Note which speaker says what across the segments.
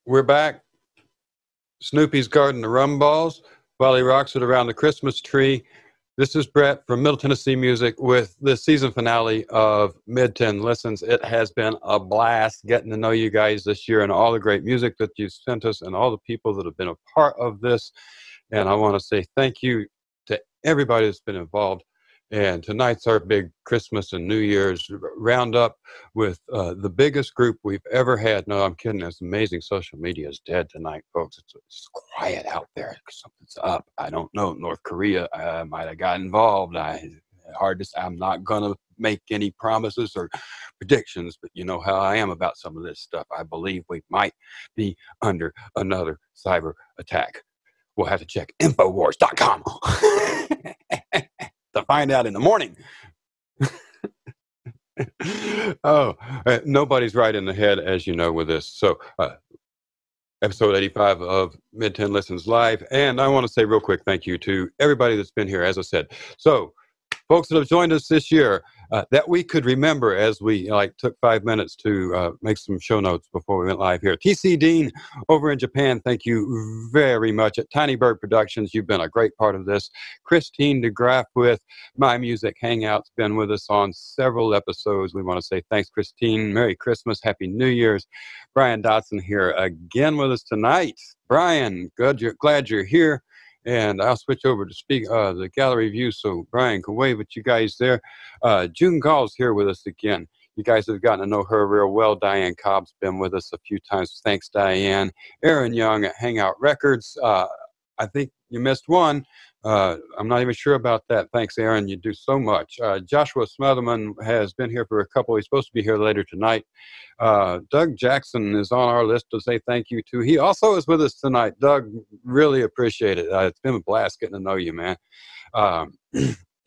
Speaker 1: We're back. Snoopy's guarding the rum balls while he rocks it around the Christmas tree. This is Brett from Middle Tennessee Music with the season finale of Mid-10 Listens. It has been a blast getting to know you guys this year and all the great music that you sent us and all the people that have been a part of this. And I want to say thank you to everybody that's been involved. And tonight's our big Christmas and New Year's roundup with the biggest group we've ever had. No, I'm kidding. It's amazing. Social media is dead tonight, folks. It's quiet out there. Something's up. I don't know. North Korea might have got involved. I'm not going to make any promises or predictions, but you know how I am about some of this stuff. I believe we might be under another cyber attack. We'll have to check Infowars.com. to find out in the morning. Nobody's right in the head, as you know, with this. So, episode 85 of Mid-10 Listens Live. And I want to say real quick thank you to everybody that's been here, as I said. So, folks that have joined us this year, that we could remember as we took 5 minutes to make some show notes before we went live here. TC Dean over in Japan, thank you very much. At Tiny Bird Productions, you've been a great part of this. Christine DeGraff with My Music Hangouts, been with us on several episodes. We want to say thanks, Christine. Merry Christmas, Happy New Year's. Brian Dotson here again with us tonight. Brian, glad you're here. And I'll switch over to speak the gallery view so Brian can wave at you guys there. June Gall's here with us again. You guys have gotten to know her real well. Diane Cobb's been with us a few times. Thanks, Diane. Aaron Young at Hangout Records. I think you missed one. I'm not even sure about that. Thanks, Aaron. You do so much. Joshua Smotherman has been here for a couple. He's supposed to be here later tonight. Doug Jackson is on our list to say thank you to. He also is with us tonight. Doug, really appreciate it. It's been a blast getting to know you, man.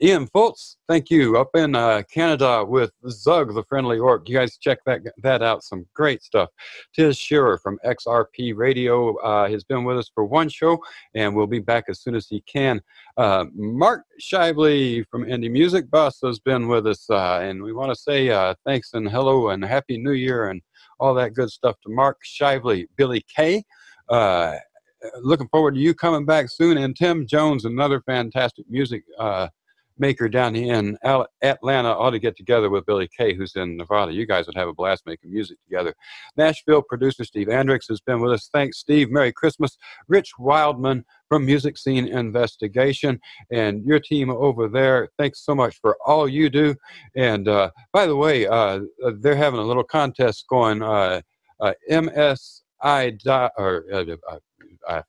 Speaker 1: Ian Fultz, thank you. Up in Canada with Zug, the Friendly Orc. You guys check that out. Some great stuff. Tiz Shearer from XRP Radio has been with us for one show, and we'll be back as soon as he can. Mark Shively from Indie Music Bus has been with us, and we want to say thanks and hello and Happy New Year and all that good stuff to Mark Shively. Billy K. Looking forward to you coming back soon. And Tim Jones, another fantastic music maker down in Atlanta, ought to get together with Billy Kay, who's in Nevada. You guys would have a blast making music together. Nashville producer Steve Andrix has been with us. Thanks, Steve. Merry Christmas. Rich Wildman from Music Scene Investigation and your team over there. Thanks so much for all you do. And by the way, they're having a little contest going. I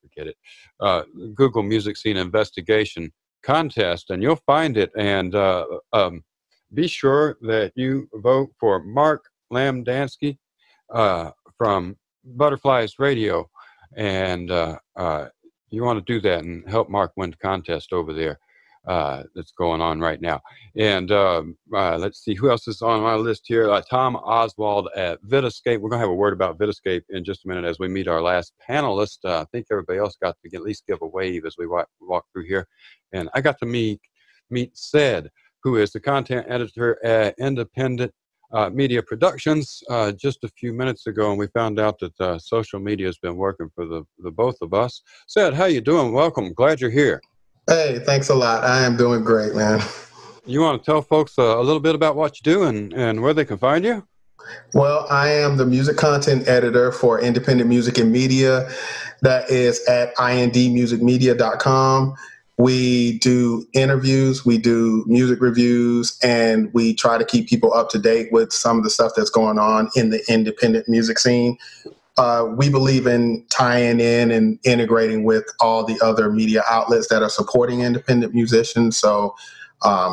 Speaker 1: forget it. Google Music Scene Investigation contest and you'll find it, and be sure that you vote for Mark Lamdansky from Butterflies Radio, and you want to do that and help Mark win the contest over there that's going on right now. And let's see who else is on my list here. Tom Oswald at Vitascape. We're gonna have a word about Vitascape in just a minute as we meet our last panelist. I think everybody else got to at least give a wave as we walk through here. And I got to meet Ced, who is the content editor at Independent Media Productions just a few minutes ago, and we found out that social media has been working for the both of us. Ced, how you doing? Welcome. Glad you're here.
Speaker 2: Hey, thanks a lot. I am doing great, man.
Speaker 1: You want to tell folks a little bit about what you do and where they can find you?
Speaker 2: Well, I am the music content editor for Independent Music and Media. That is at indmusicmedia.com. We do interviews, we do music reviews, and we try to keep people up to date with some of the stuff that's going on in the independent music scene. We believe in tying in and integrating with all the other media outlets that are supporting independent musicians. So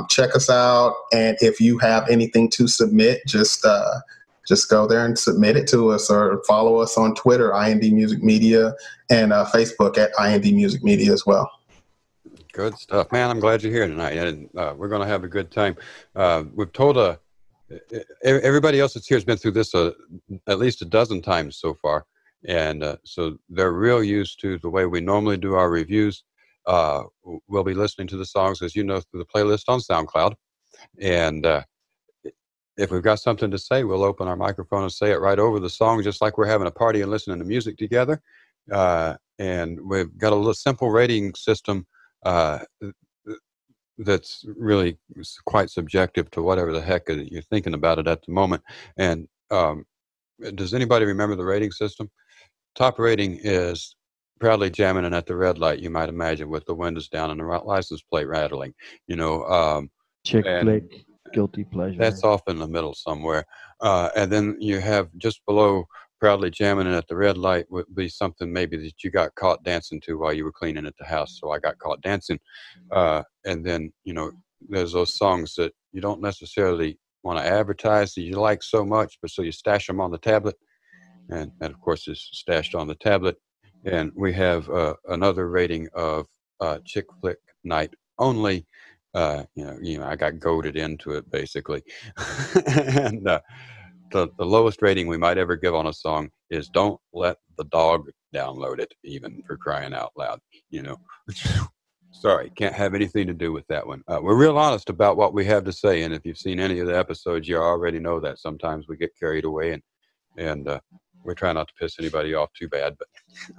Speaker 2: check us out. And if you have anything to submit, just go there and submit it to us, or follow us on Twitter, IND Music Media, and Facebook at IND Music Media as well.
Speaker 1: Good stuff, man. I'm glad you're here tonight, and we're going to have a good time. We've told everybody else that's here has been through this at least a dozen times so far, and so they're real used to the way we normally do our reviews. We'll be listening to the songs, as you know, through the playlist on SoundCloud, and if we've got something to say, we'll open our microphone and say it right over the song, just like we're having a party and listening to music together. And we've got a little simple rating system that's really quite subjective to whatever the heck you're thinking about it at the moment. And does anybody remember the rating system? Top rating is proudly jamming in at the red light, you might imagine, with the windows down and the license plate rattling, you know.
Speaker 3: Chick flick, guilty pleasure.
Speaker 1: That's off in the middle somewhere. And then you have just below proudly jamming in at the red light would be something maybe that you got caught dancing to while you were cleaning at the house. So I got caught dancing. And then, you know, there's those songs that you don't necessarily want to advertise that you like so much, but so you stash them on the tablet. And that, of course, is stashed on the tablet. And we have another rating of chick flick night only. You know, I got goaded into it basically. And the lowest rating we might ever give on a song is "Don't let the dog download it," even, for crying out loud. You know, sorry, can't have anything to do with that one. We're real honest about what we have to say, and if you've seen any of the episodes, you already know that sometimes we get carried away, and we try not to piss anybody off too bad, but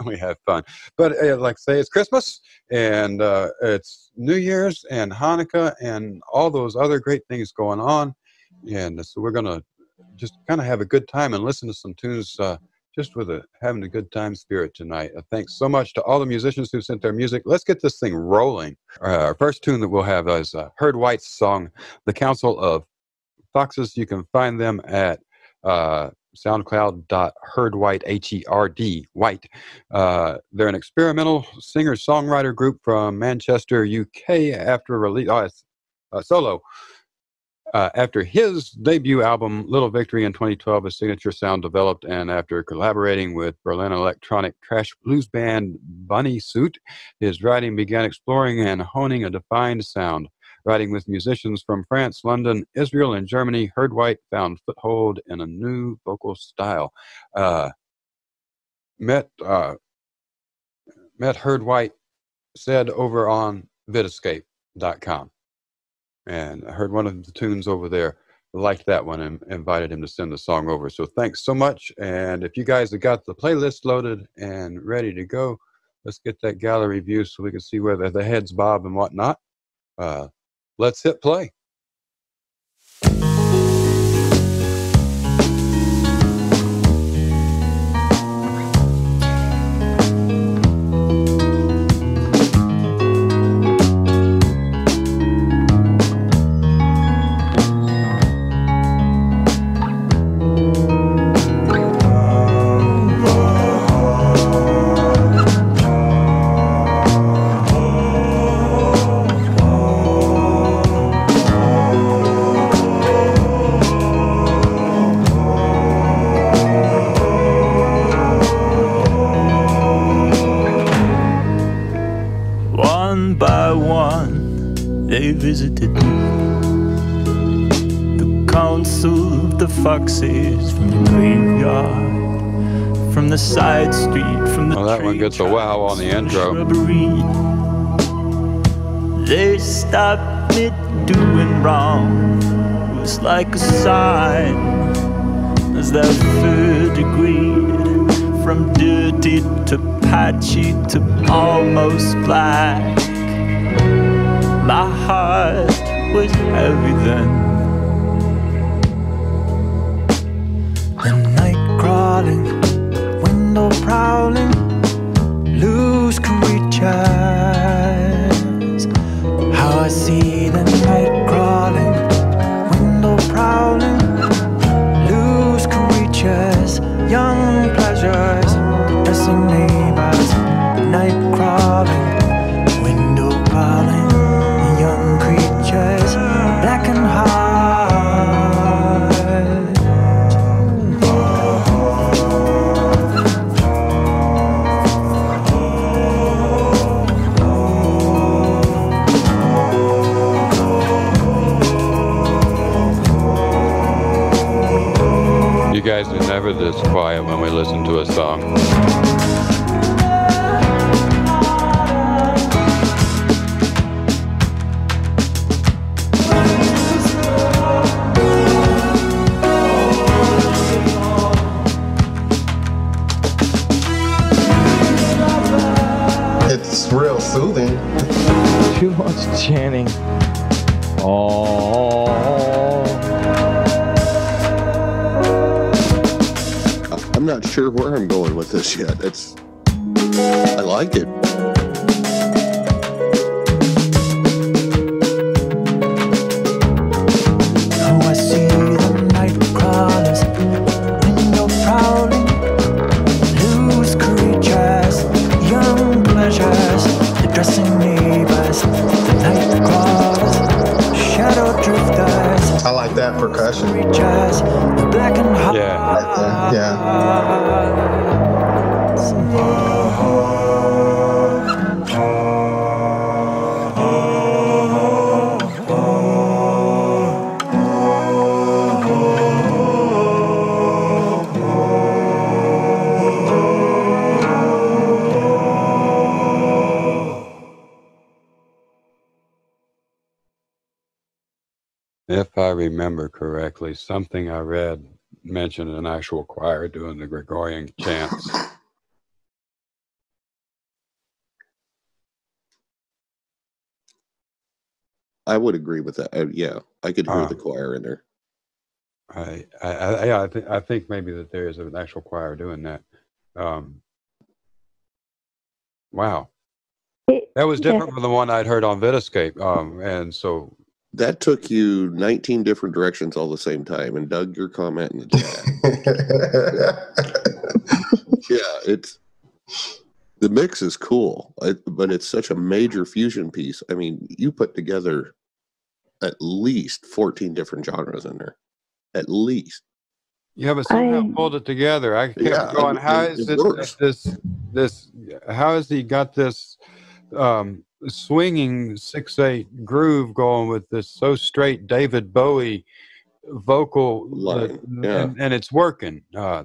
Speaker 1: we have fun. But like I say, it's Christmas, and it's New Year's and Hanukkah and all those other great things going on. And so we're going to just kind of have a good time and listen to some tunes just with having a good time spirit tonight. Thanks so much to all the musicians who sent their music. Let's get this thing rolling. Our first tune that we'll have is Herdwhite's song, "The Council of Foxes." You can find them at SoundCloud.Herdwhite, Herd White. They're an experimental singer-songwriter group from Manchester, UK. After release, solo. After his debut album, Little Victory, in 2012, a signature sound developed, and after collaborating with Berlin electronic trash blues band Bunny Suit, his writing began exploring and honing a defined sound. Writing with musicians from France, London, Israel, and Germany, Herdwhite found foothold in a new vocal style. Met Herdwhite said over on vidscape.com. And I heard one of the tunes over there, liked that one, and invited him to send the song over. So thanks so much. And if you guys have got the playlist loaded and ready to go, let's get that gallery view so we can see where the heads bob and whatnot. Let's hit play.
Speaker 4: Visited me, the council of the foxes, from the graveyard, from the side street, from the
Speaker 1: that one gets a wow on the intro.
Speaker 4: Shrubbery. They stopped me doing wrong. It was like a sign as their fur degraded from dirty to patchy to almost black. My heart was heavy then. The night crawling, window prowling, loose creatures. How I see the night crawling, window prowling, loose creatures, young pleasures, depressing neighbors. Night crawling, window prowling, black and hard.
Speaker 1: You guys are never this quiet when we listen to a song.
Speaker 2: It's real soothing.
Speaker 3: Too much chanting. Oh.
Speaker 5: I'm not sure where I'm going with this yet. I like it.
Speaker 4: Oh, I see the night crawlers in your prowling, loose creatures, young pleasures, the dressing neighbors, the night crawlers, shadow drifters.
Speaker 2: I like that percussion.
Speaker 4: Creatures, the black and hot.
Speaker 1: If I remember correctly, something I read mentioned an actual choir doing the Gregorian chants.
Speaker 5: I would agree with that. Yeah, I could hear the choir in there.
Speaker 1: I think maybe that there is an actual choir doing that. Wow. That was different from the one I'd heard on Vitascape. And so
Speaker 5: that took you 19 different directions all the same time. And Doug, your comment in the chat. Yeah, the mix is cool, but it's such a major fusion piece. I mean, you put together at least 14 different genres in there. At least.
Speaker 1: Yeah, but somehow pulled it together. I kept going, how is how has he got this swinging 6/8 groove going with this so straight David Bowie vocal
Speaker 5: line,
Speaker 1: and it's working. I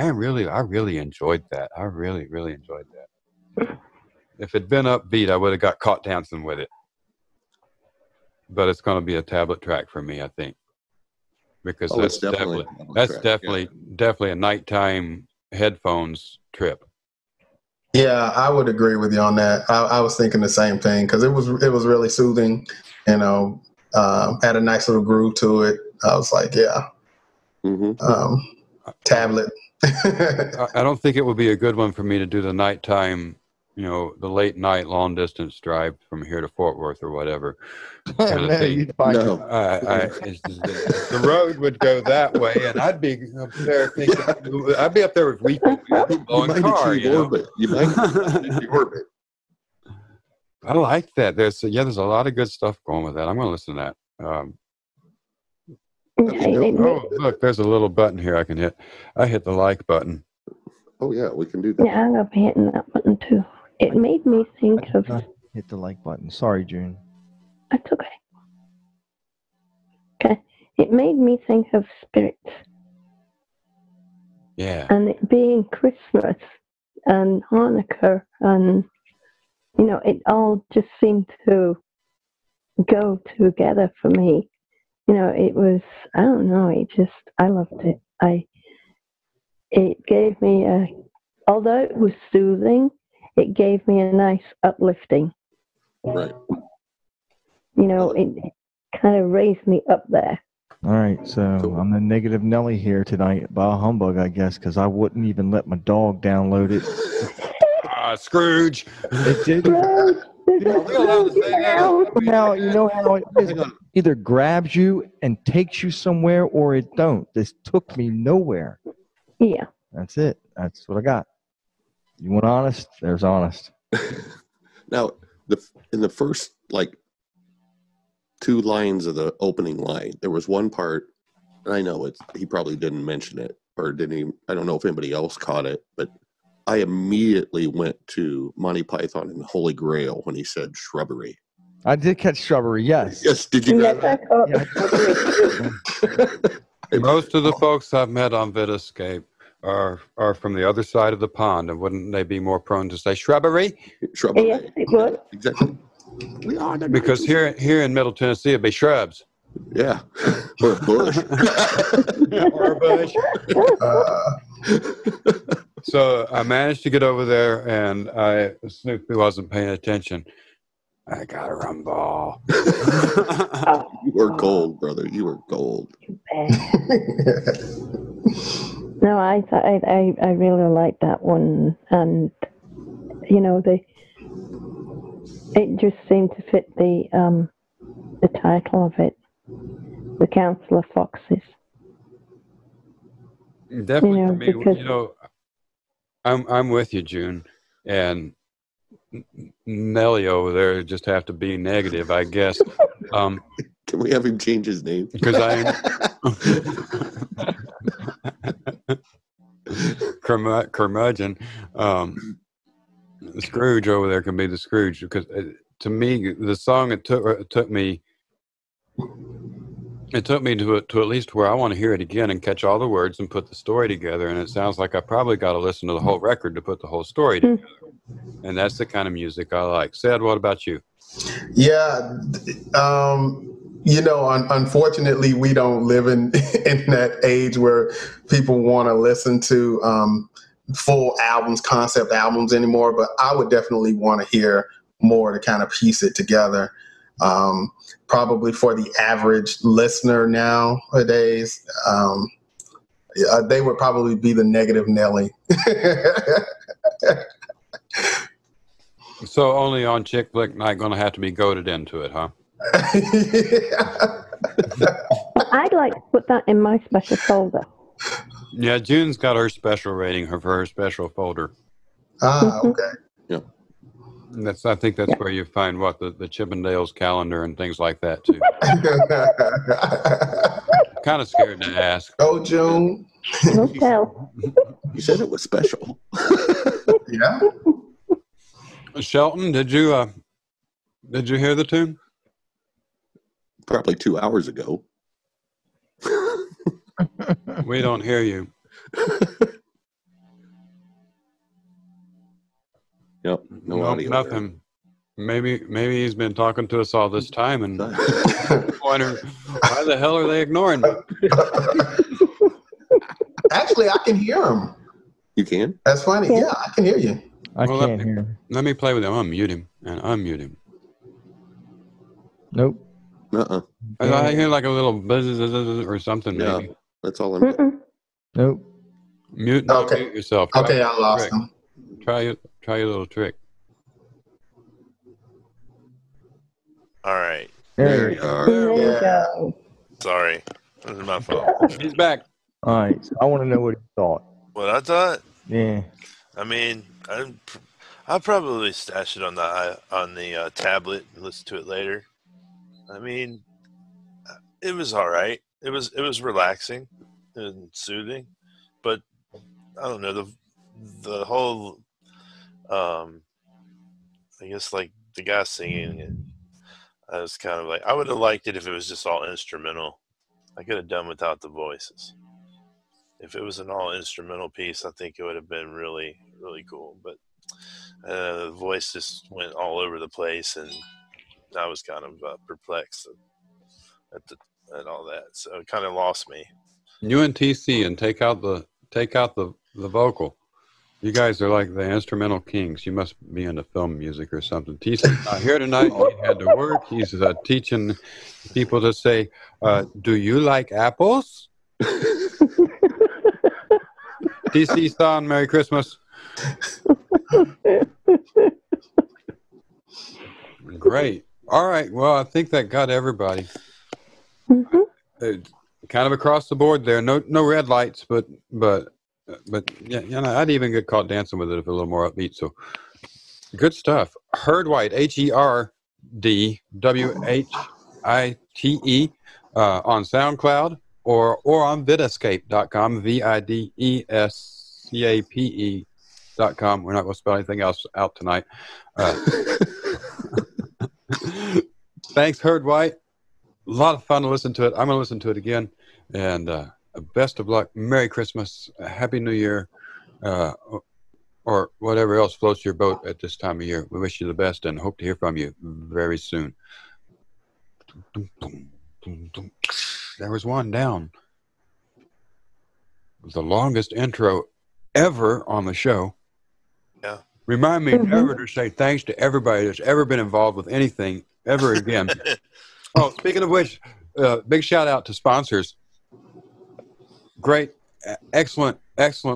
Speaker 1: really enjoyed that. I really enjoyed that. If it'd been upbeat, I would have got caught dancing with it. But it's going to be a tablet track for me, I think, because that's definitely a nighttime headphones trip.
Speaker 2: Yeah, I would agree with you on that. I was thinking the same thing because it was really soothing, had a nice little groove to it. I was like, yeah, tablet.
Speaker 1: I don't think it would be a good one for me to do the nighttime, the late night long distance drive from here to Fort Worth or whatever. The road would go that way, and I'd be up there thinking, I'd be up there with Rico blowing car. You might orbit. I like that. There's a lot of good stuff going with that. I'm going to listen to that. Oh, look, there's a little button here I can hit. I hit the like button.
Speaker 5: Oh, yeah, we can do that.
Speaker 6: Yeah, I'm going to be hitting that button too. It made me think of...
Speaker 3: Hit the like button. Sorry, June.
Speaker 6: That's okay. Okay. It made me think of spirits.
Speaker 1: Yeah.
Speaker 6: And it being Christmas and Hanukkah and, it all just seemed to go together for me. It was, I don't know, I loved it. It gave me although it was soothing, it gave me a nice uplifting.
Speaker 5: Right.
Speaker 6: It kind of raised me up there.
Speaker 3: All right, so cool. I'm the negative Nelly here tonight, by humbug, I guess, because I wouldn't even let my dog download it.
Speaker 1: Scrooge.
Speaker 3: It did. Now, you know how it either grabs you and takes you somewhere or it don't. This took me nowhere.
Speaker 6: Yeah.
Speaker 3: That's it. That's what I got. You want honest? There's honest.
Speaker 5: Now, in the first, two lines of the opening line, there was one part, and I know he probably didn't mention it, or I don't know if anybody else caught it, but I immediately went to Monty Python and the Holy Grail when he said shrubbery.
Speaker 3: I did catch shrubbery, yes.
Speaker 5: Yes, did you grab that?
Speaker 1: Most of the folks I've met on Vitascape are from the other side of the pond, and wouldn't they be more prone to say shrubbery?
Speaker 5: Shrubbery.
Speaker 6: Yes, it would.
Speaker 5: Exactly.
Speaker 1: Because here in Middle Tennessee, it'd be shrubs.
Speaker 5: Yeah. Or a bush.
Speaker 1: Or a bush. So I managed to get over there, and Snoopy wasn't paying attention. I got a rumble.
Speaker 5: You were gold, brother. You were gold.
Speaker 6: No, I really like that one, and you know, it just seemed to fit the title of it, The Council of Foxes.
Speaker 1: Definitely,
Speaker 6: You know,
Speaker 1: for me,
Speaker 6: because-
Speaker 1: you know, I'm with you, June, and Nelly over there just have to be negative, I guess.
Speaker 5: Can we have him change his name?
Speaker 1: Because I curmudgeon. Scrooge over there can be the Scrooge, because to me, the song it took me to at least where I want to hear it again and catch all the words and put the story together. And it sounds like I probably got to listen to the whole record to put the whole story together. And that's the kind of music I like. Sad, what about you?
Speaker 2: Yeah, you know, unfortunately, we don't live in that age where people want to listen to full albums, concept albums anymore. But I would definitely want to hear more to kind of piece it together. Probably for the average listener nowadays, they would probably be the negative Nelly.
Speaker 1: So only on Chick Flick Night going to have to be goaded into it, huh?
Speaker 6: I'd like to put that in my special folder.
Speaker 1: Yeah, June's got her special rating for her special folder.
Speaker 2: Okay.
Speaker 5: Yeah.
Speaker 1: I think that's where you find the Chippendales calendar and things like that too. Kind of scared to ask.
Speaker 2: Oh, June.
Speaker 6: Don't tell.
Speaker 5: You said it was special.
Speaker 2: Yeah.
Speaker 1: Shelton, did you hear the tune?
Speaker 5: Probably 2 hours ago.
Speaker 1: We don't hear you.
Speaker 5: Yep. No audio.
Speaker 1: Nothing. Maybe he's been talking to us all this time and wondering why the hell are they ignoring me?
Speaker 2: Actually, I can hear him.
Speaker 5: You can?
Speaker 2: That's funny. Yeah, I can hear you.
Speaker 3: I can't hear him.
Speaker 1: Let me play with him. Unmute him and unmute him.
Speaker 3: Nope.
Speaker 1: I hear like a little buzz or something.
Speaker 5: Yeah,
Speaker 1: Maybe.
Speaker 5: that's all I'm.
Speaker 3: Nope.
Speaker 1: Mute yourself.
Speaker 2: Okay, I lost him.
Speaker 1: Try your little trick.
Speaker 7: All right.
Speaker 3: There you are.
Speaker 6: There you go.
Speaker 7: Sorry. This is my fault.
Speaker 1: He's back.
Speaker 3: All right. So I want to know what he thought.
Speaker 7: What I thought?
Speaker 3: Yeah.
Speaker 7: I mean, I'll probably stash it on the tablet and listen to it later. I mean, it was all right. It was relaxing and soothing, but I don't know, the whole I guess like the guy singing it, I was kind of like, I would have liked it if it was just all instrumental. I could have done without the voices. If it was an all instrumental piece, I think it would have been really, really cool. But the voice just went all over the place, and I was kind of perplexed at all that. So it kind of lost me.
Speaker 1: You and TC and take out the vocal. You guys are like the instrumental kings. You must be into film music or something. TC's not here tonight. He had to work. He's teaching people to say, "Do you like apples?" TC son, Merry Christmas. Great. All right. Well, I think that got everybody. Kind of across the board there. No red lights, but yeah, you know, I'd even get caught dancing with it if a little more upbeat. So good stuff. Herdwhite, HERDWHITE on SoundCloud or on videscape.com, VIDESCAPE.com. We're not going to spell anything else out tonight. Thanks, Herdwhite. A lot of fun to listen to it. I'm going to listen to it again. And best of luck. Merry Christmas. Happy New Year. Or whatever else floats your boat at this time of year. We wish you the best and hope to hear from you very soon. There was one down. The longest intro ever on the show.
Speaker 7: Yeah.
Speaker 1: Remind me never to say thanks to everybody that's ever been involved with anything ever again. Oh, speaking of which, big shout out to sponsors. Great, excellent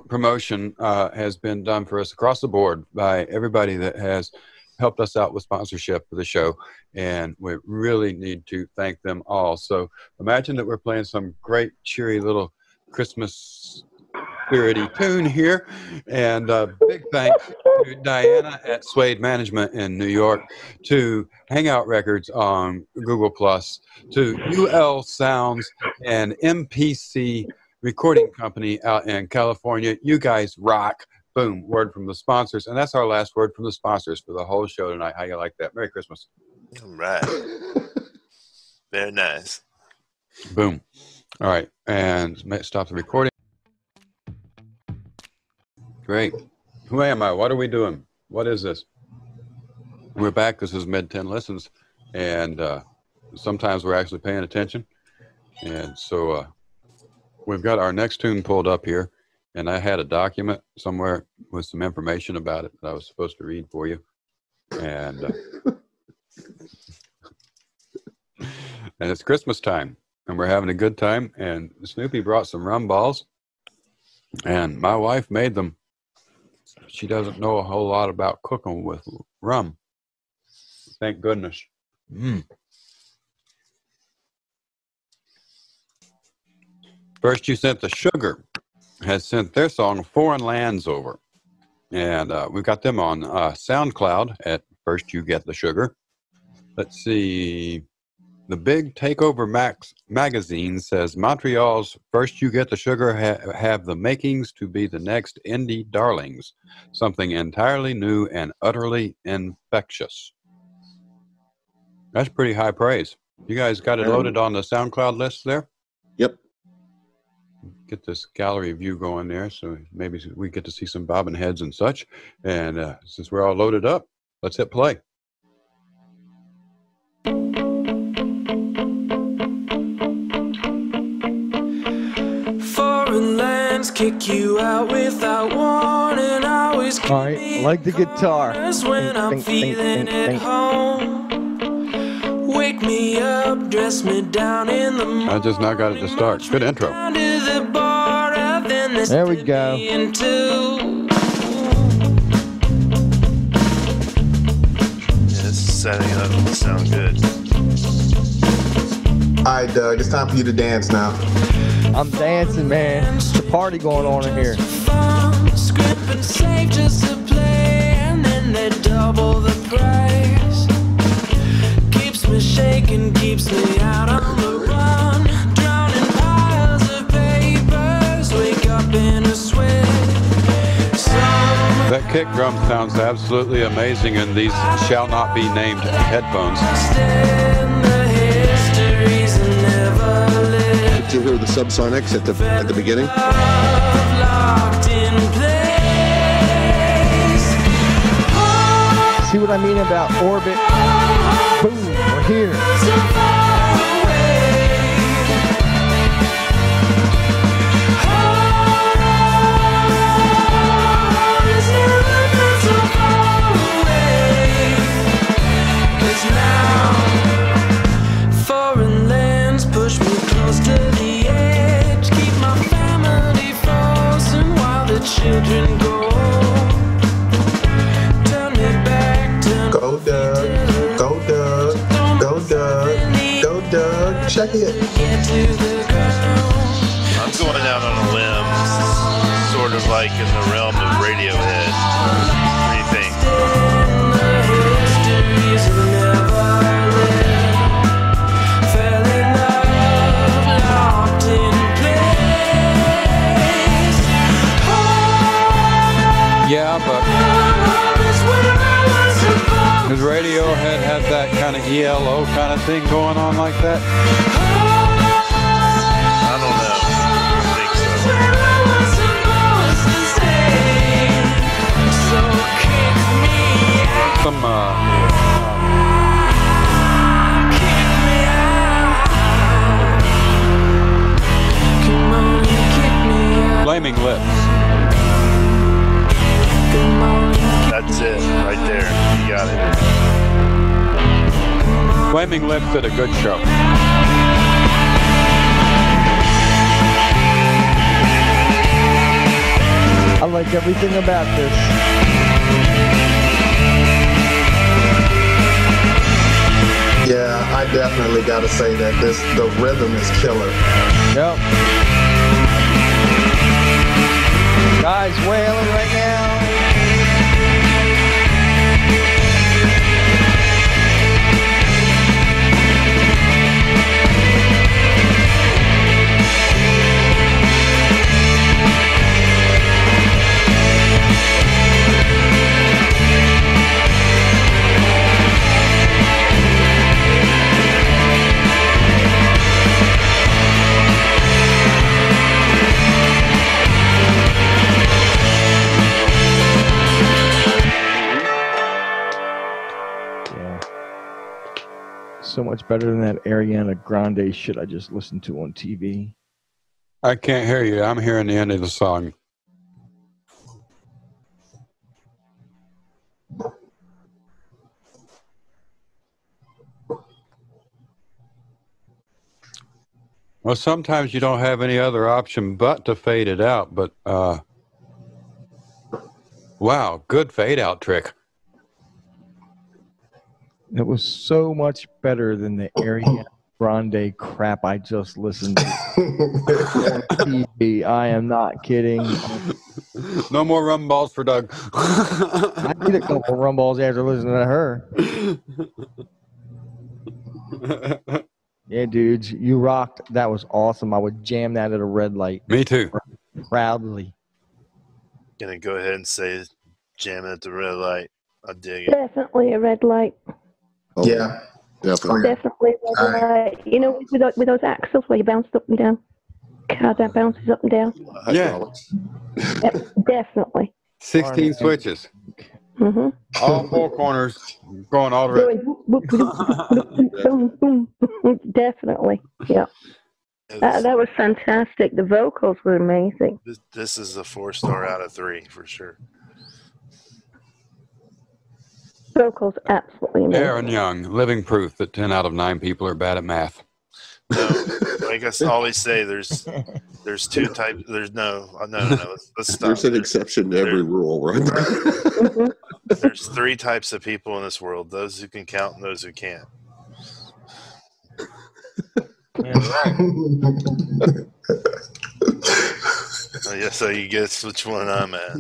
Speaker 1: promotion has been done for us across the board by everybody that has helped us out with sponsorship for the show, and we really need to thank them all. So imagine that we're playing some great, cheery little Christmas spirity tune here, and big thanks to Diana at Suede Management in New York, to Hangout Records on Google Plus, to UL Sounds and MPC Recording Company out in California. You guys rock. Boom, word from the sponsors. And that's our last word from the sponsors for the whole show tonight. How you like that? Merry Christmas.
Speaker 7: All right. Very nice.
Speaker 1: Boom. All right, and stop the recording. Great. Who am I? What are we doing? What is this? We're back. This is Mid 10 Listens, and sometimes we're actually paying attention. And so we've got our next tune pulled up here, and I had a document somewhere with some information about it that I was supposed to read for you. And and it's Christmas time, and we're having a good time. And Snoopy brought some rum balls, and my wife made them. She doesn't know a whole lot about cooking with rum. Thank goodness. First You Sent the Sugar has sent their song Foreign Lands over. And we've got them on SoundCloud at First You Get the Sugar. Let's see. The Big Takeover magazine says Montreal's First You Get the Sugar have the makings to be the next indie darlings. Something entirely new and utterly infectious. That's pretty high praise. You guys got it loaded on the SoundCloud list there?
Speaker 5: Yep.
Speaker 1: Get this gallery view going there, so maybe we get to see some bobbing heads and such. And since we're all loaded up, let's hit play.
Speaker 8: Foreign lands kick you out without warning. Always keep
Speaker 3: All right, I like the guitar.
Speaker 8: when I'm feeling at home. Wake me up, dress me down in the morning.
Speaker 1: I just now got it to start. Good intro.
Speaker 3: There we go.
Speaker 7: It's setting up to sound good.
Speaker 2: All right, Doug, it's time for you to dance now.
Speaker 3: I'm dancing, man. There's a party going on in here.
Speaker 8: Scrimping safe just to play, and then they double the price. Keeps me shaking, keeps me out on the run. Drowning piles of papers, wake up in a sweat.
Speaker 1: That kick drum sounds absolutely amazing in these shall not be named headphones.
Speaker 5: Did you hear the subsonics at the beginning?
Speaker 3: See what I mean about orbit? Boom, we're here.
Speaker 8: Foreign lands push me close to the edge. Keep my family frozen while the children go. Turn me back, turn
Speaker 2: Go, Doug. Go, Doug. Go, Doug. Go, Doug. Check it.
Speaker 8: get to the ground.
Speaker 7: I'm going out on a limb, sort of like in the realm of Radiohead. What do you think?
Speaker 8: Histories never lived. Fell in love, locked in place.
Speaker 1: Yeah, but
Speaker 8: Home is where I was supposed.
Speaker 1: does Radiohead have that kind of ELO kind of thing going on like that?
Speaker 7: I don't know. I think so.
Speaker 8: Where I was supposed to stay. So kick me out,
Speaker 1: Some
Speaker 8: kick me out. Come on, you kick me out.
Speaker 1: Flaming Lips. Flaming Lips did a good show.
Speaker 3: I like everything about this.
Speaker 2: Yeah, I definitely got to say that the rhythm is killer.
Speaker 3: Yep. Guys wailing right now. So much better than that Ariana Grande shit I just listened to on TV.
Speaker 1: I can't hear you. I'm hearing the end of the song. Well, sometimes you don't have any other option but to fade it out. But, wow, good fade out trick.
Speaker 3: It was so much better than the Ariana Grande crap I just listened to on TV. I am not kidding.
Speaker 1: No more rum balls for Doug.
Speaker 3: I need a couple rum balls after listening to her. Yeah, dudes, you rocked. That was awesome. I would jam that at a red light.
Speaker 1: Me too.
Speaker 3: Proudly.
Speaker 7: Gonna go ahead and say jamming at the red light. I dig it.
Speaker 6: Definitely a red light.
Speaker 5: Oh,
Speaker 2: Yeah.
Speaker 5: definitely.
Speaker 6: Definitely a red light. You know, with those axles where you bounce up and down. How that bounces up and down.
Speaker 5: Hydraulics.
Speaker 6: Yep, definitely.
Speaker 1: 16 switches.
Speaker 6: Mm-hmm.
Speaker 1: All four corners going all the way.
Speaker 6: Definitely. Yeah. That was fantastic. The vocals were amazing.
Speaker 7: This is a 4-star out of 3 for sure.
Speaker 6: Vocals absolutely amazing.
Speaker 1: Aaron Young, living proof that 10 out of 9 people are bad at math.
Speaker 7: No, like I always say, there's 2 types. There's no. Let's stop.
Speaker 5: There's an exception to every rule, right?
Speaker 7: There's 3 types of people in this world: those who can count and those who can't. So you guess which one I'm at.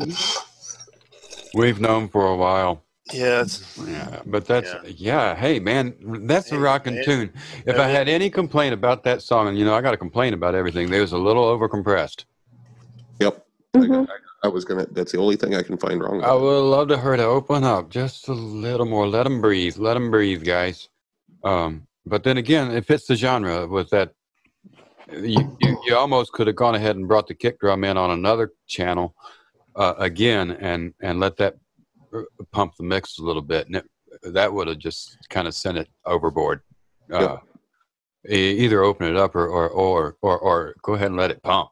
Speaker 1: We've known for a while.
Speaker 7: Yeah,
Speaker 1: but that's hey man, that's a rockin' tune. If I had any complaint about that song, and I got to complain about everything, they was a little overcompressed.
Speaker 5: Yep. I was gonna. That's the only thing I can find wrong with
Speaker 1: I would love to her to open up just a little more. Let them breathe, guys. But then again, it fits the genre with that. You almost could have gone ahead and brought the kick drum in on another channel again, and let that pump the mix a little bit, and that would have just kind of sent it overboard. Either open it up or go ahead and let it pump.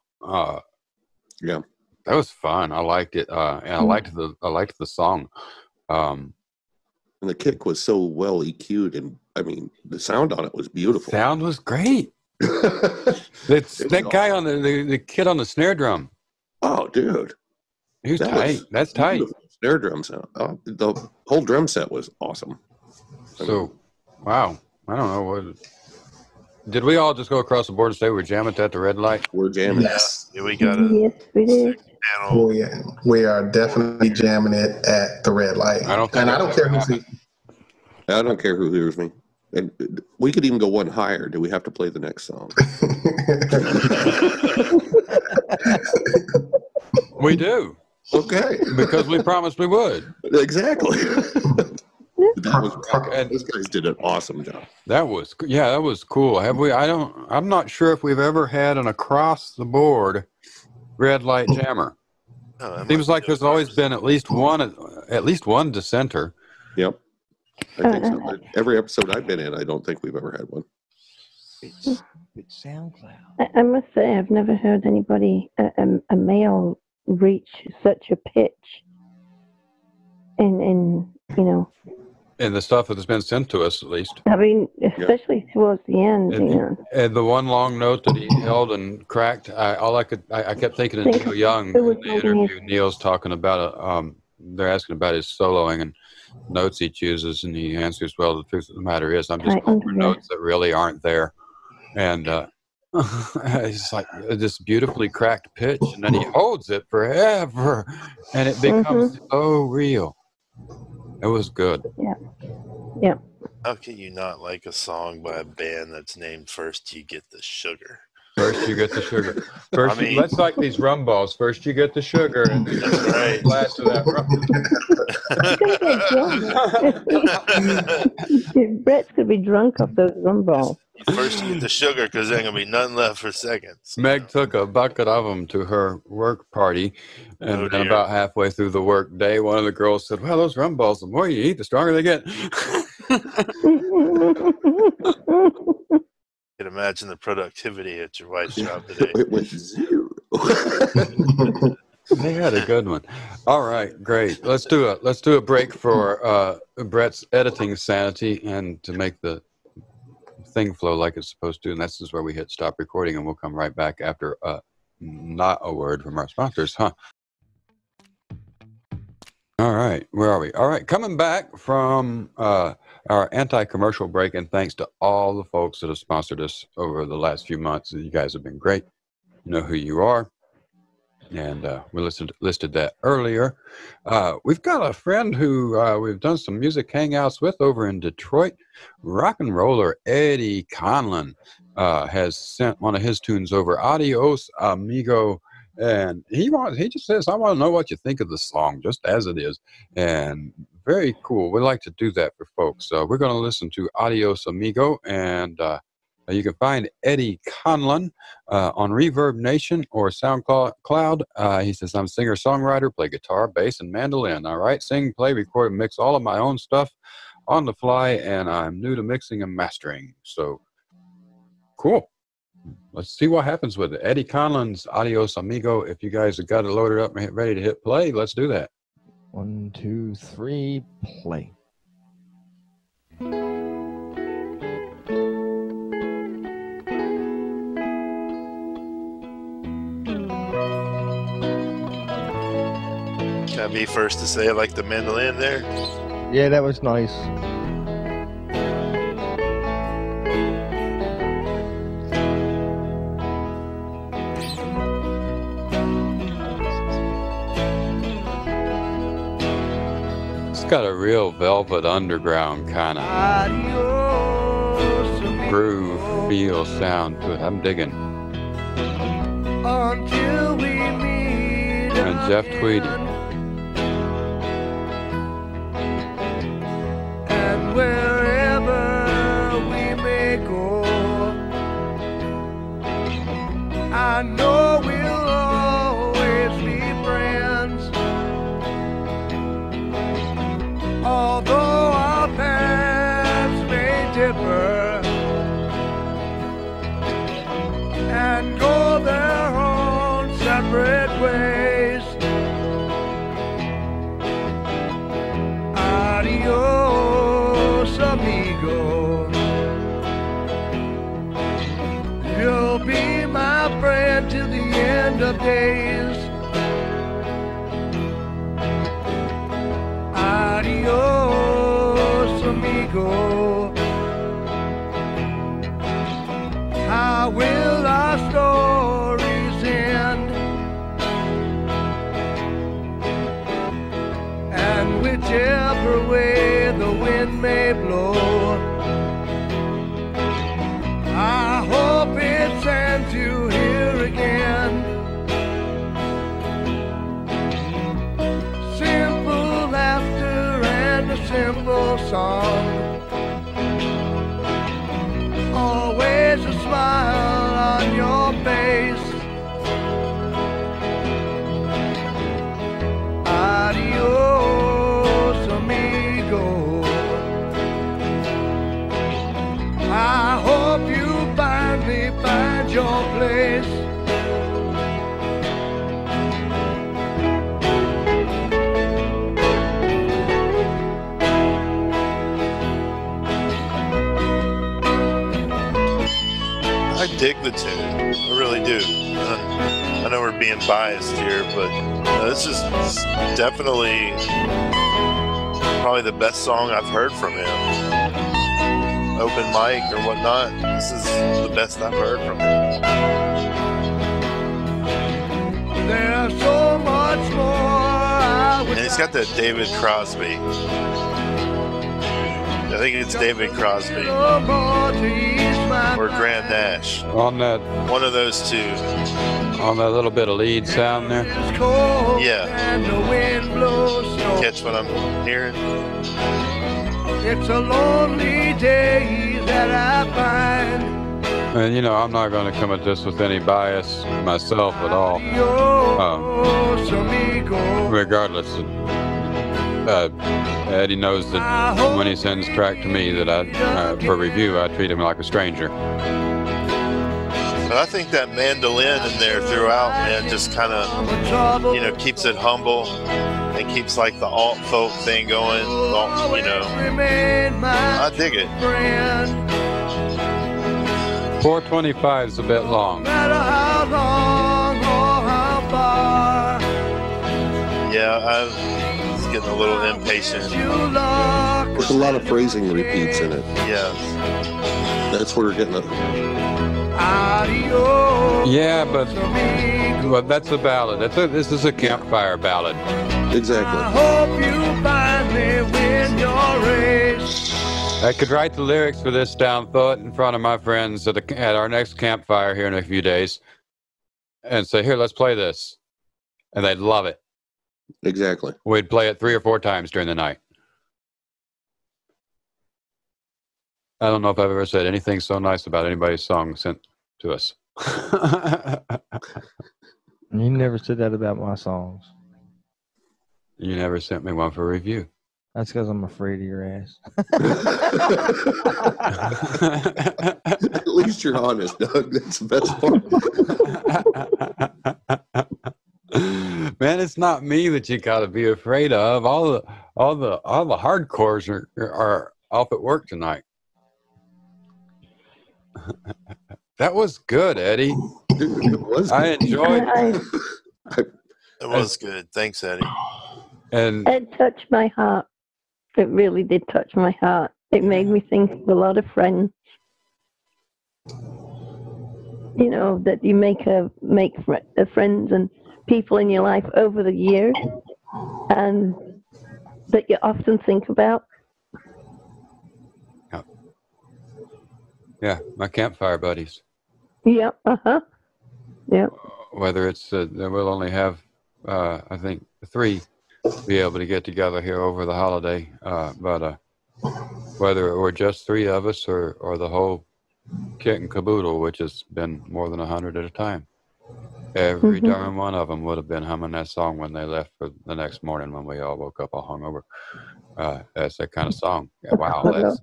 Speaker 5: Yeah,
Speaker 1: that was fun. I liked it, and I liked the song.
Speaker 5: And the kick was so well EQ'd, and I mean, the sound on it was beautiful.
Speaker 1: Sound was great. That guy on the kid on the snare drum.
Speaker 5: Oh, dude,
Speaker 1: he was tight. That's tight.
Speaker 5: Snare drum sound. The whole drum set was awesome.
Speaker 1: Wow. I don't know what. Did we all just go across the board and say we're jamming at the red light?
Speaker 5: We're jamming.
Speaker 2: Yes.
Speaker 7: Yeah, we got it.
Speaker 6: Yes, we did.
Speaker 2: Oh, yeah. We are definitely jamming it at the red light. I don't care who.
Speaker 5: I don't care who hears me. And we could even go one higher. Do we have to play the next song?
Speaker 1: We do.
Speaker 5: Okay.
Speaker 1: Because we promised we would.
Speaker 5: These guys did an awesome job.
Speaker 1: That was cool. I'm not sure if we've ever had an across the board red light jammer. Seems like there's always been at least one dissenter.
Speaker 5: Yep. I think so. Every episode I've been in, I don't think we've ever had one.
Speaker 3: It's SoundCloud.
Speaker 6: I must say, I've never heard anybody, a male, reach such a pitch in
Speaker 1: in the stuff that's been sent to us, at least.
Speaker 6: I mean, especially towards the end, you know.
Speaker 1: And the one long note that he held and cracked, I kept thinking of Neil Young in the interview. Neil's talking about they're asking about his soloing and notes he chooses, and he answers, well, the truth of the matter is I'm just going for notes that really aren't there. And it's like this beautifully cracked pitch, and then he holds it forever, and it becomes so real. It was good.
Speaker 6: Yeah. Yeah.
Speaker 7: How can you not like a song by a band that's named First You Get the Sugar?
Speaker 1: First you get the sugar. First, let's like these rum balls. First you get the sugar, and
Speaker 7: that's right.
Speaker 1: Glass of that
Speaker 6: rum. Brett's gonna be drunk off those rum balls.
Speaker 7: First you get the sugar, because there ain't gonna be nothing left for seconds.
Speaker 1: Meg took a bucket of them to her work party, and then about halfway through the work day, one of the girls said, "Well, those rum balls, the more you eat, the stronger they get."
Speaker 7: You can imagine the productivity at your wife's job today.
Speaker 5: It went 0.
Speaker 1: They had a good one. All right, great. Let's do a break for Brett's editing sanity and to make the thing flow like it's supposed to. And this is where we hit stop recording, and we'll come right back after not a word from our sponsors, huh? All right, where are we? All right, coming back from our anti-commercial break, and thanks to all the folks that have sponsored us over the last few months. You guys have been great. You know who you are. And we listed that earlier. We've got a friend who we've done some music hangouts with over in Detroit. Rock and roller Eddie Conlon has sent one of his tunes over, Adios Amigo. And he just says, I want to know what you think of the song, just as it is. And very cool. We like to do that for folks. So we're going to listen to Adios Amigo, and you can find Eddie Conlon on Reverb Nation or SoundCloud. He says, I'm a singer-songwriter, play guitar, bass, and mandolin. All right, sing, play, record, and mix all of my own stuff on the fly, and I'm new to mixing and mastering. So cool. Let's see what happens with it. Eddie Conlon's Adios Amigo. If you guys have got it loaded up and ready to hit play, let's do that.
Speaker 3: 1, 2, 3, play.
Speaker 7: Can I be first to say I like the mandolin there?
Speaker 3: Yeah, that was nice.
Speaker 1: Got a real Velvet Underground kind of groove, feel, sound to it. I'm digging.
Speaker 8: Until we meet
Speaker 1: and Jeff Tweedy.
Speaker 8: And wherever we may go, I know we'll always be friends. Although our paths may differ and go their own separate ways, adios, amigo. You'll be my friend till the end of days. Adios, amigo. How will our stories end? And whichever way the wind may blow, I hope it sends you here again. Simple laughter and a simple song, always a smile on your face. Adios, amigo.
Speaker 7: dig the tune. I really do. I know we're being biased here, but this is definitely probably the best song I've heard from him. Open mic or whatnot, this is the best I've heard from him.
Speaker 8: There's so much more.
Speaker 7: And he's got that David Crosby. I think it's David Crosby or Graham Nash.
Speaker 1: On that,
Speaker 7: one of those two.
Speaker 1: On that little bit of lead sound there.
Speaker 7: Yeah. Catch what I'm hearing?
Speaker 8: It's a lonely day that I find.
Speaker 1: And you know, I'm not going to come at this with any bias myself at all. Regardless, Eddie knows that when he sends track to me that for review, I treat him like a stranger.
Speaker 7: But I think that mandolin in there throughout, man, just kind of, you know, keeps it humble and keeps like the alt folk thing going. You know, I dig it.
Speaker 1: 425 is a bit long.
Speaker 7: Yeah, I was getting a little impatient.
Speaker 5: There's a lot of phrasing repeats in it.
Speaker 7: Yeah.
Speaker 5: That's where we're getting it.
Speaker 1: Yeah, but that's a ballad. This is a campfire ballad.
Speaker 5: Exactly.
Speaker 8: I hope you find me when you're raised.
Speaker 1: I could write the lyrics for this down, throw it in front of my friends at our next campfire here in a few days, and say, "Here, let's play this," and they'd love it.
Speaker 5: Exactly.
Speaker 1: We'd play it 3 or 4 times during the night. I don't know if I've ever said anything so nice about anybody's song sent to us.
Speaker 3: You never said that about my songs.
Speaker 1: You never sent me one for review.
Speaker 3: That's because I'm afraid of your ass.
Speaker 5: At least you're honest, Doug. That's the best part.
Speaker 1: Man, it's not me that you got to be afraid of. All the hardcores are off at work tonight. That was good, Eddie.
Speaker 5: It was
Speaker 1: I enjoyed it.
Speaker 7: It was good. Thanks, Eddie.
Speaker 1: And
Speaker 6: it touched my heart. It really did touch my heart. It made me think of a lot of friends. You know, that you make friends and people in your life over the years, and that you often think about.
Speaker 1: Yeah, my campfire buddies.
Speaker 6: Yep. Yep.
Speaker 1: Whether it's we'll only have I think 3 be able to get together here over the holiday, but whether we're just 3 of us or the whole kit and caboodle, which has been more than 100 at a time, every darn one of them would have been humming that song when they left for the next morning when we all woke up all hungover. That's that kind of song. Yeah, wow, that's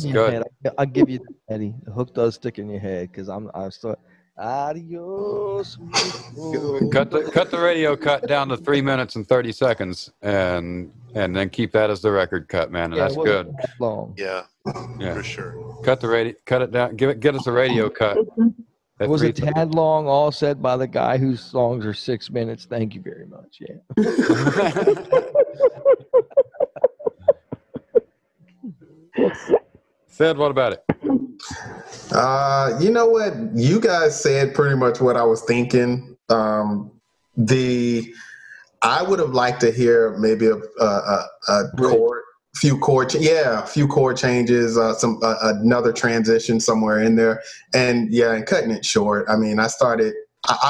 Speaker 1: good.
Speaker 3: I'll give you that, Eddie. The hook does stick in your head because I'm still. Adios.
Speaker 1: Cut the radio cut down to 3 minutes and 30 seconds, and then keep that as the record cut, man. And
Speaker 3: Yeah,
Speaker 1: that's good.
Speaker 3: that long.
Speaker 7: Yeah,
Speaker 1: Yeah,
Speaker 7: for sure.
Speaker 1: cut it down. Get us a radio cut.
Speaker 3: It was a tad long, all said by the guy whose songs are 6 minutes. Thank you very much. Yeah.
Speaker 1: Said, what about it?
Speaker 2: You know what? You guys said pretty much what I was thinking. I would have liked to hear maybe a few chord changes, another transition somewhere in there, and cutting it short. I mean, I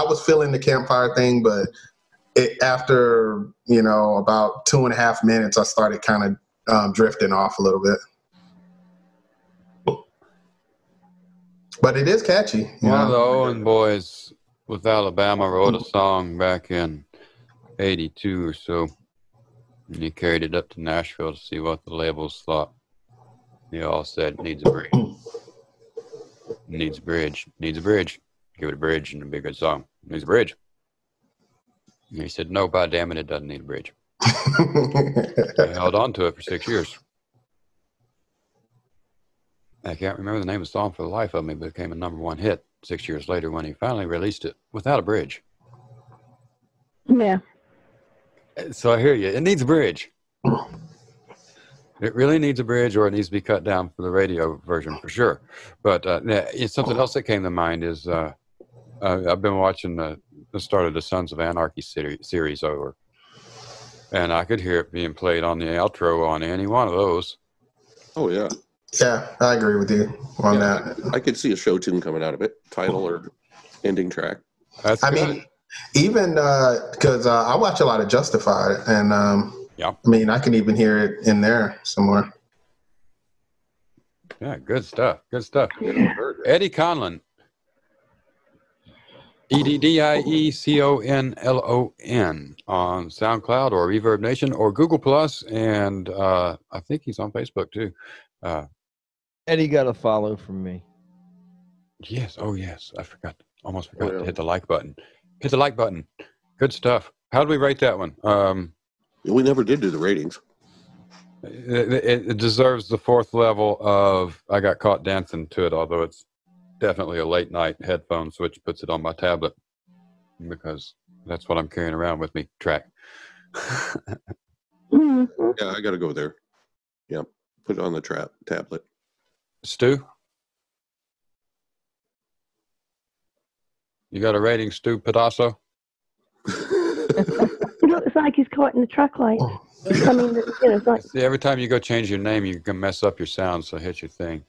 Speaker 2: was feeling the campfire thing, but after about 2.5 minutes, I started kind of drifting off a little bit. But it is catchy.
Speaker 1: One of the Owen boys with Alabama wrote a song back in 82 or so, and he carried it up to Nashville to see what the labels thought. They all said, needs a bridge. Needs a bridge. Needs a bridge. Give it a bridge and it'll be a good song. Needs a bridge. And he said, no, by damn it doesn't need a bridge. I held on to it for 6 years. I can't remember the name of the song for the life of me, but it became a #1 hit. 6 years later when he finally released it without a bridge.
Speaker 6: Yeah.
Speaker 1: So I hear you. It needs a bridge. It really needs a bridge, or it needs to be cut down for the radio version for sure. But it's something else that came to mind is I've been watching the start of the Sons of Anarchy series over, and I could hear it being played on the outro on any one of those.
Speaker 5: Oh, yeah.
Speaker 2: Yeah, I agree with you on that.
Speaker 5: I could see a show tune coming out of it, title or ending track.
Speaker 1: That's
Speaker 2: I
Speaker 1: good.
Speaker 2: mean, even because I watch a lot of Justified, and
Speaker 1: yeah.
Speaker 2: I mean, I can even hear it in there somewhere.
Speaker 1: Yeah, good stuff. Good stuff. Eddie Conlon. EDDIECONLON on SoundCloud or Reverb Nation or Google Plus, and I think he's on Facebook too.
Speaker 3: Eddie got a follow from me.
Speaker 1: Yes. Oh, yes. I forgot. Almost forgot to hit the like button. Hit the like button. Good stuff. How did we rate that one?
Speaker 5: We never did do the ratings.
Speaker 1: It deserves the 4th level of I got caught dancing to it, although it's definitely a late night headphone switch puts it on my tablet because that's what I'm carrying around with me. Track.
Speaker 6: Mhm.
Speaker 5: Yeah, I got to go there. Yeah, put it on the tablet.
Speaker 1: Stu? You got a rating, Stu Pedasso?
Speaker 6: It looks like he's caught in the track light. I mean, it's like,
Speaker 1: See, every time you go change your name, you can mess up your sound, so hit your thing.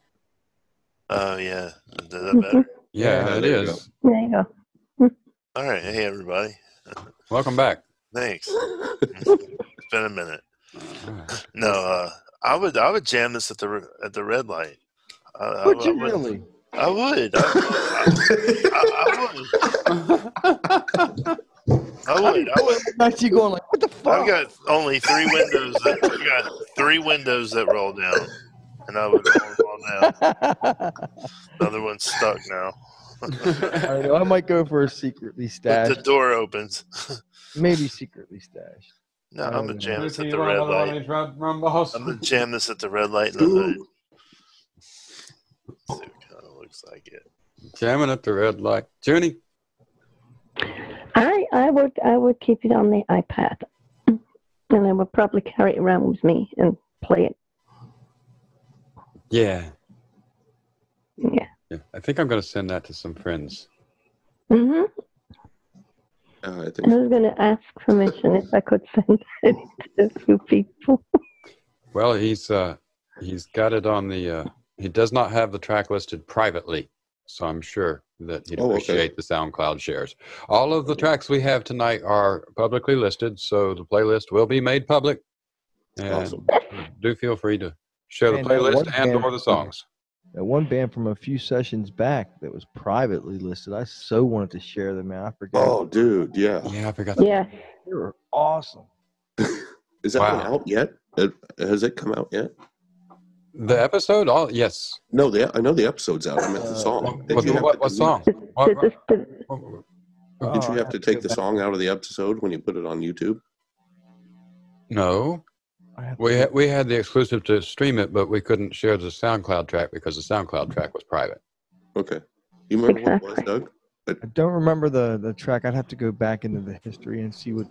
Speaker 7: Oh, yeah. Is that better?
Speaker 1: Yeah, it
Speaker 5: there you
Speaker 1: is.
Speaker 6: there you go.
Speaker 7: All right. Hey, everybody.
Speaker 1: Welcome back.
Speaker 7: Thanks. It's been a minute. No, I would jam this at the red light.
Speaker 3: Would you really?
Speaker 7: I would. I would.
Speaker 3: Actually going like, what the fuck?
Speaker 7: I've got only 3 windows. I got 3 windows that roll down, and I would roll down. Another one's stuck now.
Speaker 3: I don't know. I might go for a secretly
Speaker 7: But
Speaker 3: stashed.
Speaker 7: the door opens.
Speaker 3: Maybe secretly stashed.
Speaker 7: No, I'm gonna jam this at the
Speaker 1: You
Speaker 7: red
Speaker 1: want
Speaker 7: light.
Speaker 1: another one, boss?
Speaker 7: I'm gonna jam this at the red light in the hood. See what kind of looks like it.
Speaker 1: Jamming at the red light. Junie?
Speaker 6: I would keep it on the iPad, and I would probably carry it around with me and play it.
Speaker 1: Yeah.
Speaker 6: Yeah.
Speaker 1: I think I'm going to send that to some friends.
Speaker 6: Mhm.
Speaker 5: I think
Speaker 6: I was going to ask permission if I could send it to a few people.
Speaker 1: Well, he's got it on the. He does not have the track listed privately, so I'm sure that he'd appreciate the SoundCloud shares. All of the tracks we have tonight are publicly listed, so the playlist will be made public. And
Speaker 5: awesome.
Speaker 1: do feel free to share the
Speaker 3: Man,
Speaker 1: playlist
Speaker 3: that
Speaker 1: and
Speaker 3: one
Speaker 1: or the songs.
Speaker 3: That one band from a few sessions back that was privately listed, I so wanted to share them, man. I forgot.
Speaker 5: Oh, dude, yeah.
Speaker 1: Yeah, I forgot.
Speaker 6: Yeah.
Speaker 3: They were awesome.
Speaker 5: Is that
Speaker 1: Wow.
Speaker 5: one out yet? Has it come out yet?
Speaker 1: The episode? Oh, yes.
Speaker 5: No, I know the episode's out. I meant the song. Did you have
Speaker 1: What
Speaker 5: to
Speaker 1: song?
Speaker 6: Did you
Speaker 5: have to take the song out of the episode when you put it on YouTube?
Speaker 1: No. We had the exclusive to stream it, but we couldn't share the SoundCloud track because the SoundCloud track was private.
Speaker 5: Okay. You remember what it was, Doug?
Speaker 3: I don't remember the track. I'd have to go back into the history and see what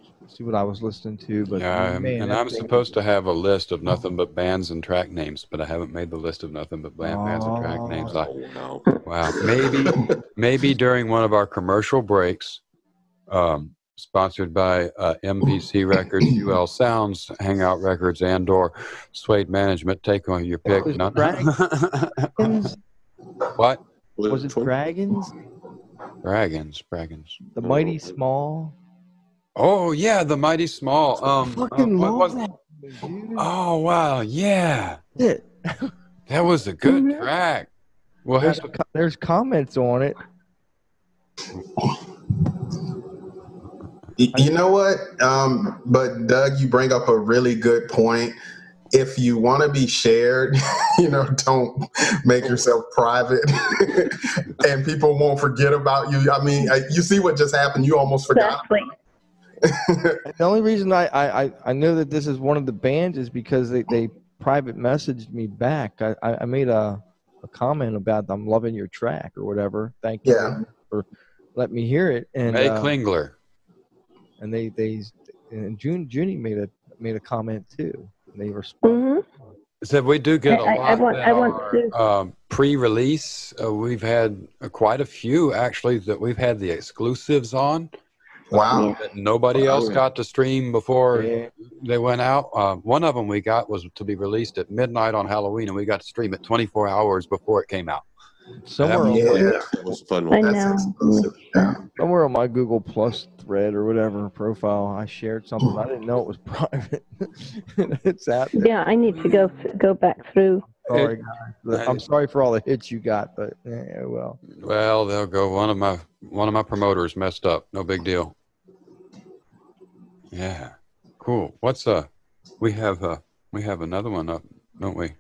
Speaker 3: I was listening to. But
Speaker 1: Yeah,
Speaker 3: man,
Speaker 1: and
Speaker 3: that
Speaker 1: I'm
Speaker 3: thing-
Speaker 1: supposed to have a list of nothing but bands and track names, but I haven't made the list of nothing but bands and track names.
Speaker 5: Oh, no.
Speaker 1: Wow, maybe during one of our commercial breaks, sponsored by MPC Records, UL Sounds, Hangout Records, and/or Suede Management. Take on your pick.
Speaker 3: Was
Speaker 1: No-
Speaker 3: Dragons?
Speaker 1: What?
Speaker 3: Was it Dragons?
Speaker 1: Dragons.
Speaker 3: The Mighty Small?
Speaker 1: Oh yeah, the Mighty Small.
Speaker 3: Fucking
Speaker 1: what
Speaker 3: love
Speaker 1: was?
Speaker 3: that, dude.
Speaker 1: Oh wow, yeah,
Speaker 3: Shit.
Speaker 1: that was a good track. Well,
Speaker 3: There's comments on it.
Speaker 2: You know what? But Doug, you bring up a really good point. If you want to be shared, don't make yourself private, and people won't forget about you. I mean, you see what just happened? You almost forgot.
Speaker 6: Exactly.
Speaker 3: The only reason I know that this is one of the bands is because they private messaged me back. I made a a comment about I'm loving your track or whatever. Thank you for letting me hear it. And
Speaker 1: May Klingler.
Speaker 3: And and Junie made a comment too. And they responded.
Speaker 1: Said we do get a lot
Speaker 6: I want
Speaker 1: to pre-release. We've had quite a few actually that we've had the exclusives on.
Speaker 2: Wow.
Speaker 1: That nobody else got to stream before they went out. One of them we got was to be released at midnight on Halloween, and we got to stream it 24 hours before it came out.
Speaker 3: Somewhere
Speaker 5: that was a fun one.
Speaker 2: That's exclusive. Yeah.
Speaker 3: Somewhere on my Google Plus thread or whatever profile, I shared something. I didn't know it was private. It's out there.
Speaker 6: Yeah, I need to go back through.
Speaker 3: Sorry, guys. I'm sorry for all the hits you got, but yeah, well.
Speaker 1: Well, they'll go. One of my promoters messed up. No big deal. Yeah, cool. What's we have another one up, don't we?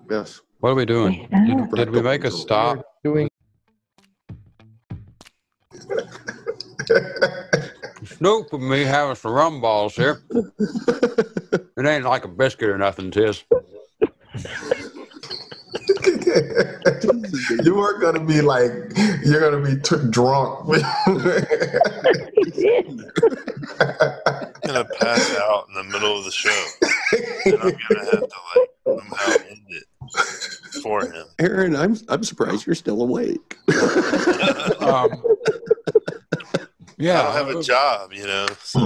Speaker 5: Yes.
Speaker 1: What are we doing? Did we make a stop?
Speaker 3: Doing.
Speaker 1: Snoop and me having some rum balls here. It ain't like a biscuit or nothing, Tiz.
Speaker 2: You are going to be like, you're going to be drunk.
Speaker 7: I'm going to pass out in the middle of the show. And I'm going to have to somehow end it for him.
Speaker 5: Aaron, I'm surprised you're still awake.
Speaker 1: Yeah.
Speaker 7: I don't have a job, so.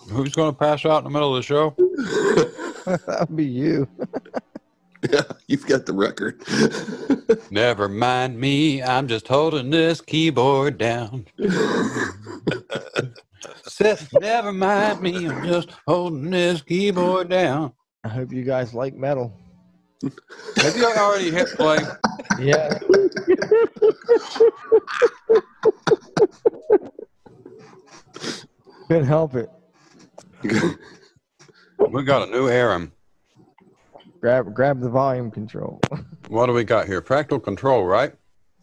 Speaker 1: Who's going to pass out in the middle of the show?
Speaker 3: That'll be you.
Speaker 5: Yeah, you've got the record.
Speaker 1: Never mind me, I'm just holding this keyboard down. Said, never mind me, I'm just holding this keyboard down.
Speaker 3: I hope you guys like metal.
Speaker 1: Have you already hit play?
Speaker 3: Yeah. Couldn't help it.
Speaker 1: We got a new Aaron.
Speaker 3: Grab the volume control.
Speaker 1: What do we got here? Fractal control, right?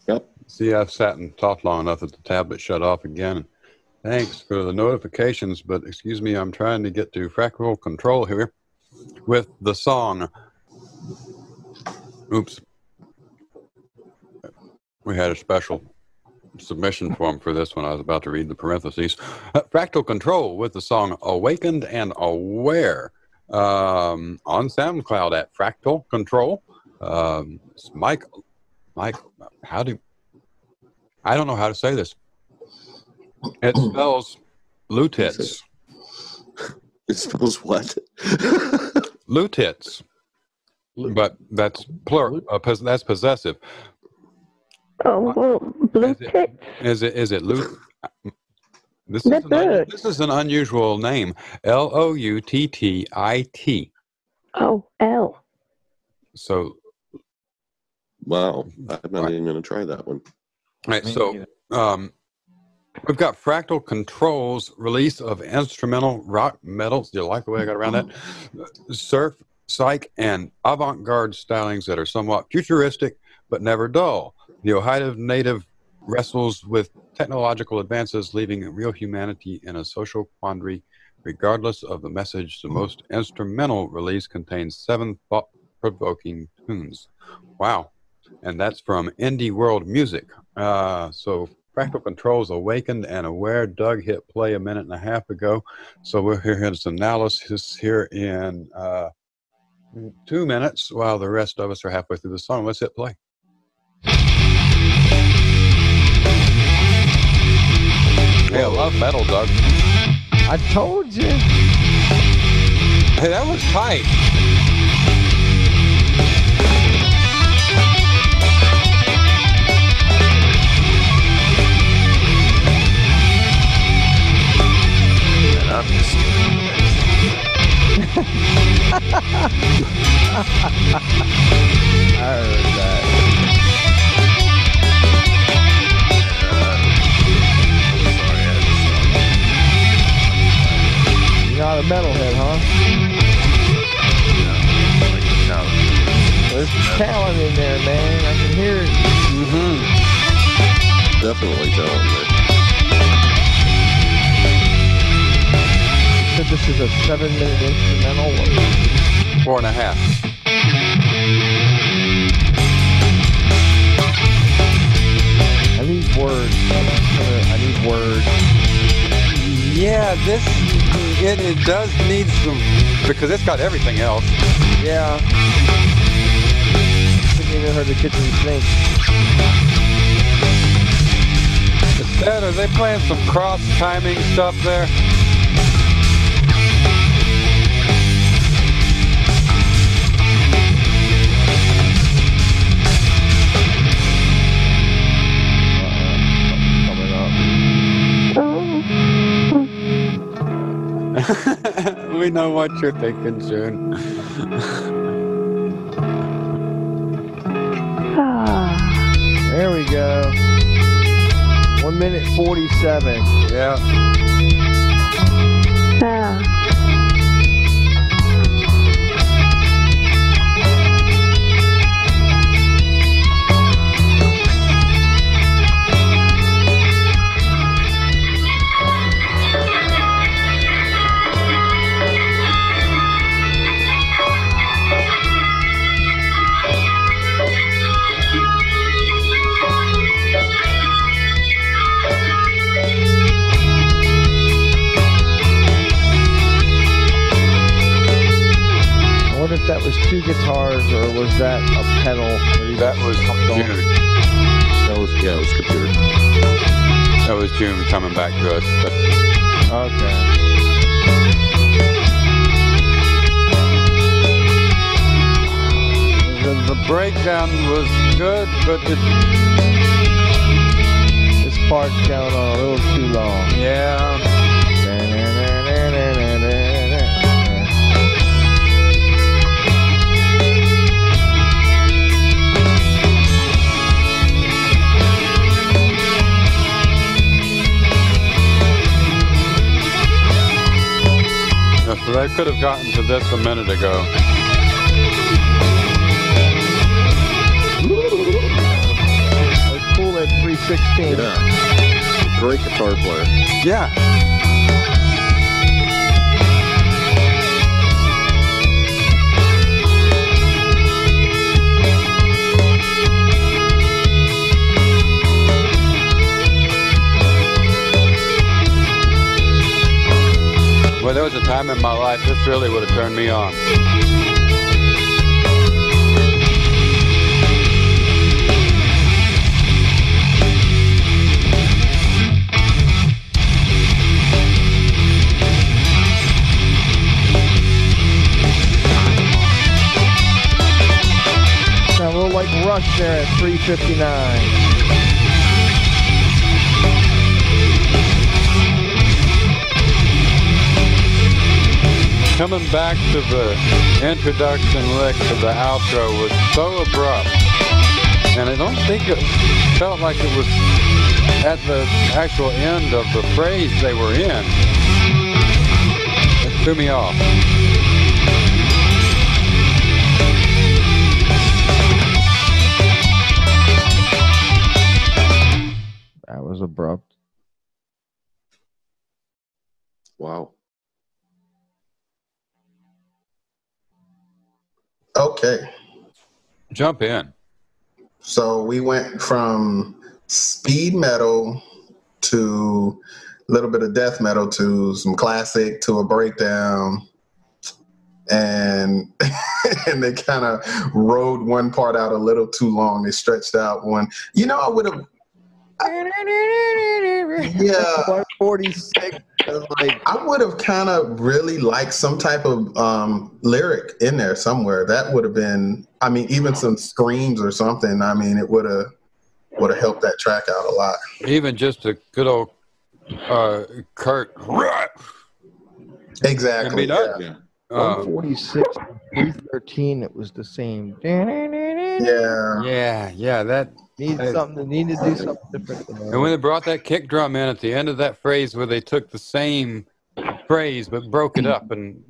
Speaker 5: Yep.
Speaker 1: See, I've sat and talked long enough that the tablet shut off again. Thanks for the notifications, but excuse me, I'm trying to get to fractal control here with the song. Oops. We had a special submission form for this one. I was about to read the parentheses. Fractal control with the song Awakened and Aware. On SoundCloud at Fractal Control. Mike, I don't know how to say this. It spells Lutits.
Speaker 5: It spells what?
Speaker 1: Lutits. But that's plural. That's possessive.
Speaker 6: Oh, well, blue tits.
Speaker 1: Is it Lut? This is an unusual name. Louttit.
Speaker 6: Oh, L.
Speaker 1: So.
Speaker 5: Wow, I'm not even going to try that one.
Speaker 1: All right, so we've got Fractal Control's release of instrumental rock metals. Do you like the way I got around that? Surf, psych, and avant-garde stylings that are somewhat futuristic but never dull. The Ohio native wrestles with technological advances, leaving real humanity in a social quandary. Regardless of the message, the most instrumental release contains 7 thought-provoking tunes. Wow. And that's from Indie World Music. So Fractal Control's Awakened and Aware. Doug hit play a minute and a half ago. So we'll hear his analysis here in 2 minutes while the rest of us are halfway through the song. Let's hit play. Hey, I love metal, Doug.
Speaker 3: I told you.
Speaker 1: Hey, that was tight.
Speaker 7: And I'm just
Speaker 3: I heard that. Not a metalhead, huh? There's talent in there, man. I can hear it.
Speaker 1: Mm-hmm.
Speaker 5: Definitely talented.
Speaker 3: So this is a 7-minute instrumental.
Speaker 1: 4.5. Yeah, it does need some, because it's got everything else.
Speaker 3: Yeah. Couldn't even heard the kitchen sink.
Speaker 1: Instead, are they playing some cross timing stuff there?
Speaker 3: Coming up.
Speaker 1: We know what you're thinking, June.
Speaker 3: There we go. 1 minute 47.
Speaker 1: Yeah.
Speaker 3: I wonder if that was two guitars or was that a pedal?
Speaker 1: That was June.
Speaker 5: It was computer.
Speaker 1: That was June coming back to us.
Speaker 3: Okay.
Speaker 1: The breakdown was good, but
Speaker 3: This part's going on a little too long.
Speaker 1: yeah. So they could have gotten to this a minute ago.
Speaker 3: It's cool at 316.
Speaker 5: Yeah. Great guitar player.
Speaker 1: Yeah. Well, there was a time in my life this really would have turned me on.
Speaker 3: Now, a little like Rush there at 359.
Speaker 1: Coming back to the introduction lick to the outro was so abrupt, and I don't think it felt like it was at the actual end of the phrase they were in. It threw me off.
Speaker 3: That was abrupt.
Speaker 5: Wow.
Speaker 2: Okay.
Speaker 1: Jump in.
Speaker 2: So we went from speed metal to a little bit of death metal to some classic to a breakdown. And and they kind of rode one part out a little too long. They stretched out one. You know, I would have. Yeah.
Speaker 3: 146.
Speaker 2: I would have kind of really liked some type of lyric in there somewhere. That would have been, I mean, even some screams or something. I mean, it would have helped that track out a lot.
Speaker 1: Even just a good old Kurt.
Speaker 2: Exactly.
Speaker 1: Can be done.
Speaker 5: Yeah.
Speaker 3: 146, 313. It was the same.
Speaker 2: Yeah.
Speaker 1: Yeah. That
Speaker 3: Need to do something different.
Speaker 1: and when they brought that kick drum in at the end of that phrase, where they took the same phrase but broke it up and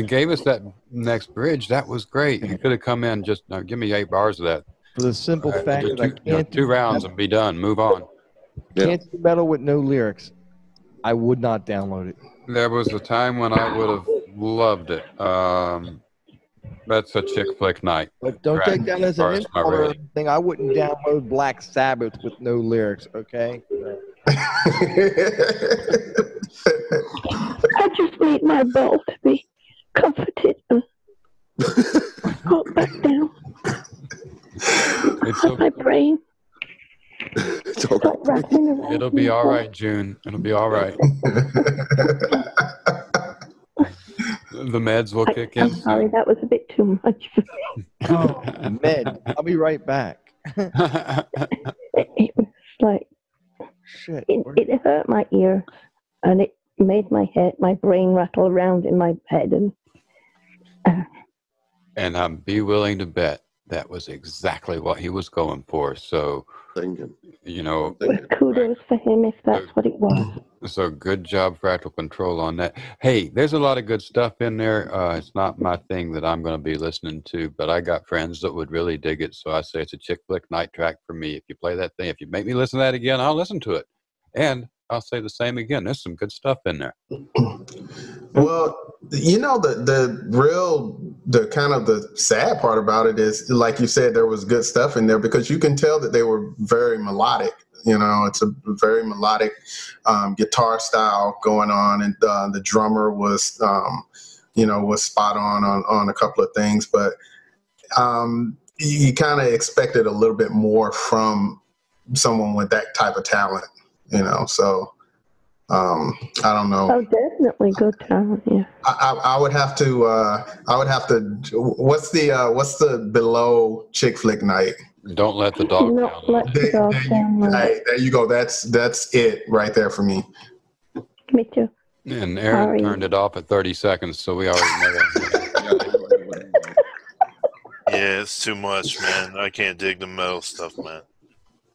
Speaker 1: gave us that next bridge, that was great. He could have come in just give me 8 bars of that.
Speaker 3: For the simple fact
Speaker 1: Do
Speaker 3: that I can't
Speaker 1: two rounds and be done. Move on.
Speaker 3: can't do metal with no lyrics. I would not download it.
Speaker 1: There was a time when I would have loved it. That's a chick flick night.
Speaker 3: But don't take that as an
Speaker 1: As far as my
Speaker 3: insult or
Speaker 1: rating.
Speaker 3: anything. I wouldn't download Black Sabbath with no lyrics, okay?
Speaker 6: I just need my ball to be comforted and got back down.
Speaker 1: It's
Speaker 6: My brain
Speaker 5: It's all
Speaker 6: stop
Speaker 5: right.
Speaker 6: rattling around.
Speaker 1: It'll be all right, June. It'll be all right. The meds will kick in
Speaker 6: I'm sorry,
Speaker 1: soon.
Speaker 6: that was a bit too much.
Speaker 3: Oh, Med, I'll be right back.
Speaker 6: It was like,
Speaker 3: Shit.
Speaker 6: it hurt my ear and it made my brain rattle around in my head.
Speaker 1: And I'm be willing to bet that was exactly what he was going for. So,
Speaker 5: Thinking.
Speaker 1: you know,
Speaker 6: Kudos for him if that's what it was.
Speaker 1: so good job, Fractal Control, on that. Hey, there's a lot of good stuff in there. It's not my thing that I'm going to be listening to, but I got friends that would really dig it. So I say it's a chick flick night track for me. If you play that thing, if you make me listen to that again, I'll listen to it. And I'll say the same again. There's some good stuff in there.
Speaker 2: Well, you know, the kind of the sad part about it is, like you said, there was good stuff in there because you can tell that they were very melodic. You know, it's a very melodic guitar style going on, and the drummer was, was spot on a couple of things, but you kind of expected a little bit more from someone with that type of talent. You know, so I don't know.
Speaker 6: Oh, definitely good talent. Yeah.
Speaker 2: I would have to. What's the below chick flick night?
Speaker 1: Don't let the dog
Speaker 6: Not
Speaker 1: down.
Speaker 6: let the dog down.
Speaker 2: Hey, there you go. That's it right there for me.
Speaker 6: Me too.
Speaker 1: And Aaron
Speaker 6: Sorry.
Speaker 1: turned it off at 30 seconds, so we already know that.
Speaker 7: Yeah, it's too much, man. I can't dig the metal stuff, man.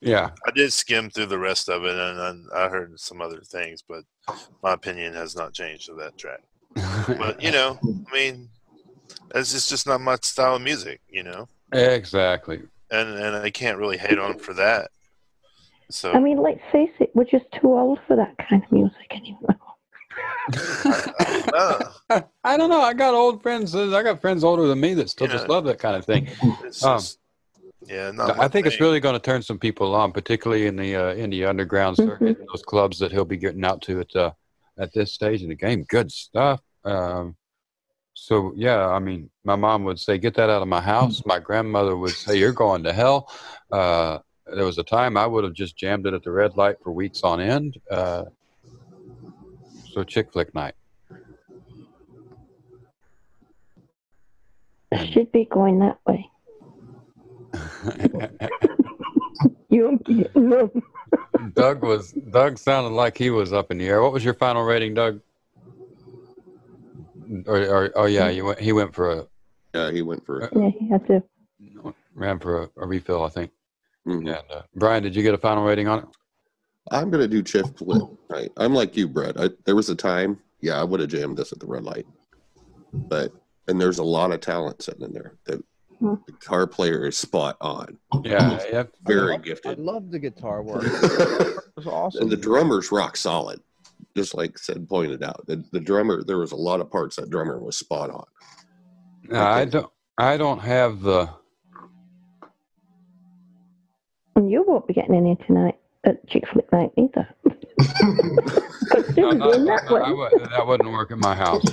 Speaker 1: Yeah.
Speaker 7: I did skim through the rest of it, and I heard some other things, but my opinion has not changed of that track. But, you know, I mean, it's just not my style of music, you know?
Speaker 1: Exactly.
Speaker 7: And I can't really hate on him for that. So
Speaker 6: I mean, let's face it, we're just too old for that kind of music anymore.
Speaker 1: I don't know. I got old friends. I got friends older than me that still
Speaker 7: You
Speaker 1: just
Speaker 7: know,
Speaker 1: love that kind of thing.
Speaker 7: It's just, yeah, not
Speaker 1: I
Speaker 7: my
Speaker 1: think it's
Speaker 7: thing.
Speaker 1: really going to turn some people on, particularly in the underground circuit, those clubs that he'll be getting out to at this stage in the game. Good stuff. So yeah, I mean, my mom would say, "Get that out of my house." My grandmother would say, "You're going to hell." There was a time I would have just jammed it at the red light for weeks on end. So chick flick night.
Speaker 6: It should be going that way.
Speaker 1: Doug sounded like he was up in the air. What was your final rating, Doug? Oh yeah, he went for a.
Speaker 5: Yeah, he went for.
Speaker 6: Yeah, he had to.
Speaker 1: Ran for a refill, I think.
Speaker 5: Mm-hmm.
Speaker 1: And Brian, did you get a final rating on it?
Speaker 5: I'm gonna do chick flick. Right. I'm like you, Brett. There was a time, I would have jammed this at the red light, and there's a lot of talent sitting in there. The guitar player is spot on.
Speaker 1: Yeah,
Speaker 5: very gifted.
Speaker 3: I love the guitar work. It was awesome.
Speaker 5: And the drummer's rock solid, just like Sid pointed out. The drummer, there was a lot of parts that drummer was spot on.
Speaker 1: I don't have the.
Speaker 6: And you won't be getting any tonight at Chick Flick Night either.
Speaker 1: That wouldn't work at my house.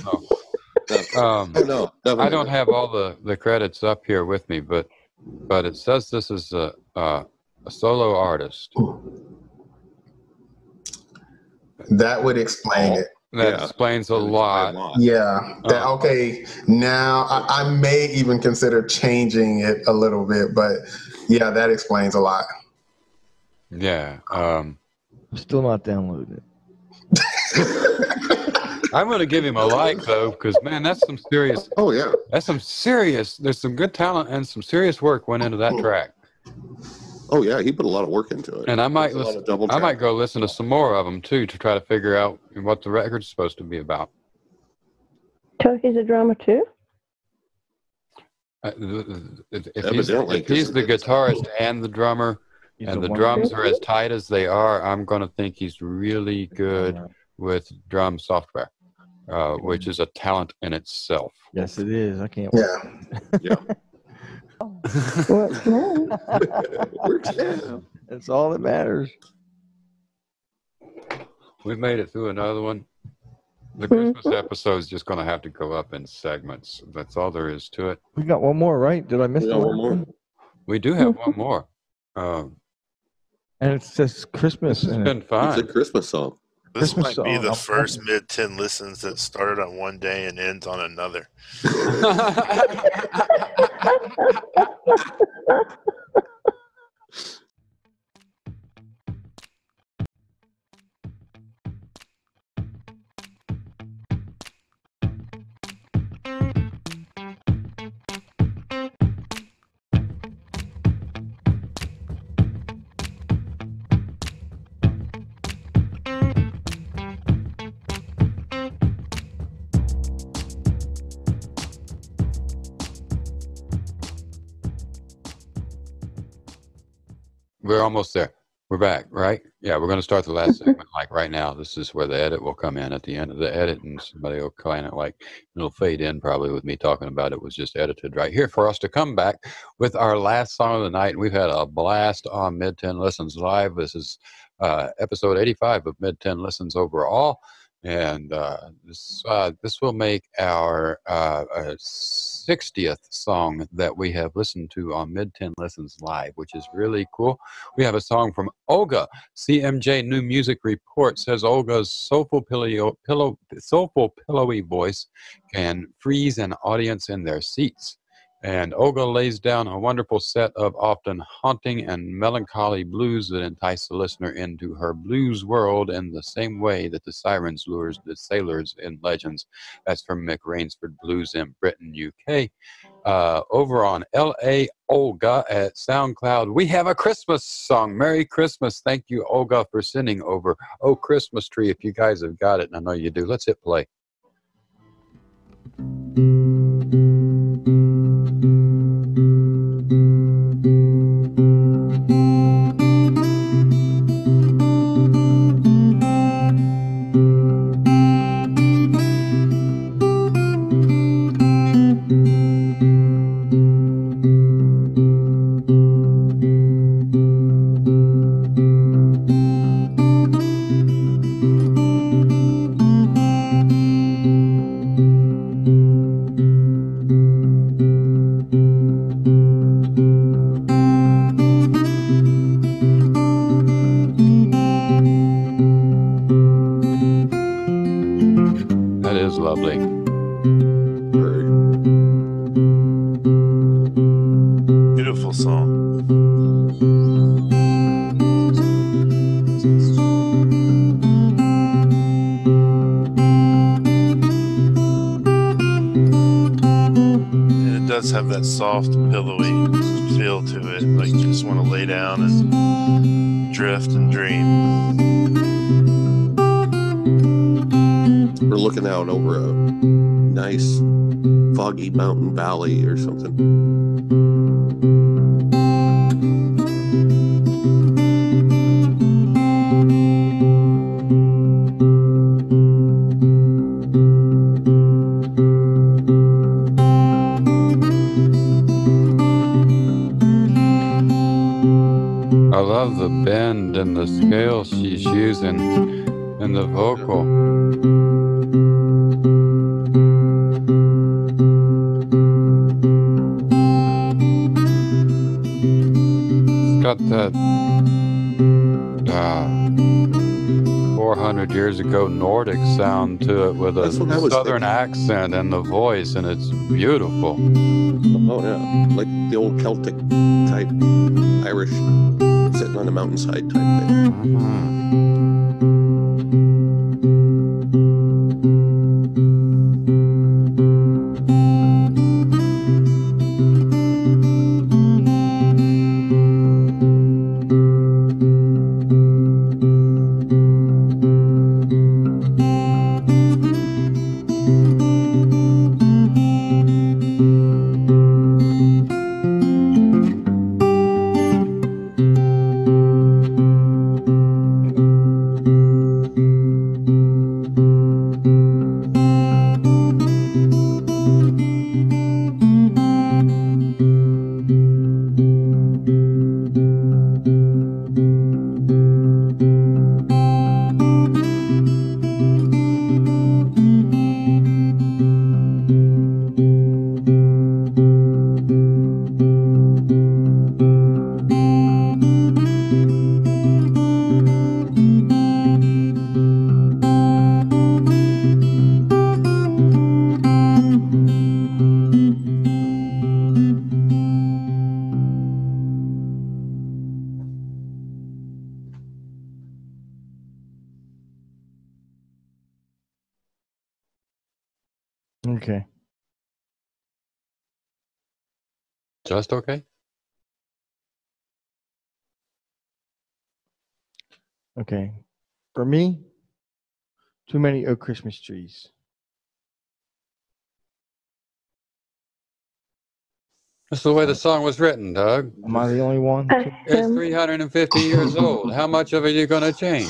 Speaker 1: No. I don't have all the credits up here with me, but it says this is a solo artist.
Speaker 2: That would explain it.
Speaker 1: That explains a lot.
Speaker 2: Yeah. Okay. Now I may even consider changing it a little bit, but yeah, that explains a lot.
Speaker 1: Yeah.
Speaker 3: Still not downloading it.
Speaker 1: I'm going to give him a like though, because man, that's some serious.
Speaker 5: Oh yeah.
Speaker 1: That's some serious. There's some good talent and some serious work went into that track.
Speaker 5: Oh yeah, he put a lot of work into it.
Speaker 1: And I might listen. I might go listen to some more of them too to try to figure out what the record's supposed to be about.
Speaker 6: So he's a drummer too?
Speaker 1: If he's the guitarist and the drummer, and the drums are as tight as they are, I'm going to think he's really good with drum software, which is a talent in itself.
Speaker 3: Yes, it is. I can't.
Speaker 2: Yeah.
Speaker 6: Works now.
Speaker 5: Works now.
Speaker 3: That's all that matters.
Speaker 1: We made it through another one. The Christmas episode is just going to have to go up in segments. That's all there is to it.
Speaker 3: We got one more, right? Did I miss
Speaker 5: We
Speaker 3: the
Speaker 5: got
Speaker 3: last
Speaker 5: one more.
Speaker 3: one?
Speaker 1: We do have one more.
Speaker 3: And it's just Christmas.
Speaker 1: This has
Speaker 3: and
Speaker 1: been
Speaker 5: It's
Speaker 1: fun.
Speaker 5: a Christmas song.
Speaker 7: This
Speaker 3: Christmas
Speaker 7: might be
Speaker 3: song,
Speaker 7: the
Speaker 3: I'm
Speaker 7: first
Speaker 3: happy.
Speaker 7: mid-10 listens that started on one day and ends on another.
Speaker 1: We're almost there. We're back, right? Yeah, we're going to start the last segment like right now. This is where the edit will come in at the end of the edit, and somebody will kind of like, it'll fade in probably with me talking about it was just edited right here for us to come back with our last song of the night. And we've had a blast on Mid-10 Listens Live. This is episode 85 of Mid-10 Listens overall. And this will make our 60th song that we have listened to on Mid-10 Listens Live, which is really cool. We have a song from Olga. CMJ New Music Report says Olga's soulful, pillowy voice can freeze an audience in their seats. And Olga lays down a wonderful set of often haunting and melancholy blues that entice the listener into her blues world in the same way that the Sirens lures the sailors in legends. That's from Mick Rainsford Blues in Britain, UK. Over on LA Olga at SoundCloud, we have a Christmas song. Merry Christmas. Thank you, Olga, for sending over Oh Christmas Tree. If you guys have got it, and I know you do, let's hit play. That is lovely.
Speaker 7: Beautiful song. And it does have that soft, pillowy feel to it. Like you just want to lay down and drift and dream.
Speaker 5: We're looking out over a nice foggy mountain valley or something.
Speaker 1: I love the bend and the scale she's using in the vocal. It's got that 400 years ago Nordic sound to it with a
Speaker 5: That's what I was
Speaker 1: southern
Speaker 5: thinking.
Speaker 1: accent and the voice, and it's beautiful.
Speaker 5: Oh yeah, like the old Celtic type Irish sitting on a mountainside type thing.
Speaker 3: Okay.
Speaker 1: Just okay?
Speaker 3: Okay. For me, too many Oh Christmas trees.
Speaker 1: That's the way the song was written, Doug.
Speaker 3: Am I the only one?
Speaker 1: It's 350 years old. How much of it are you going to change?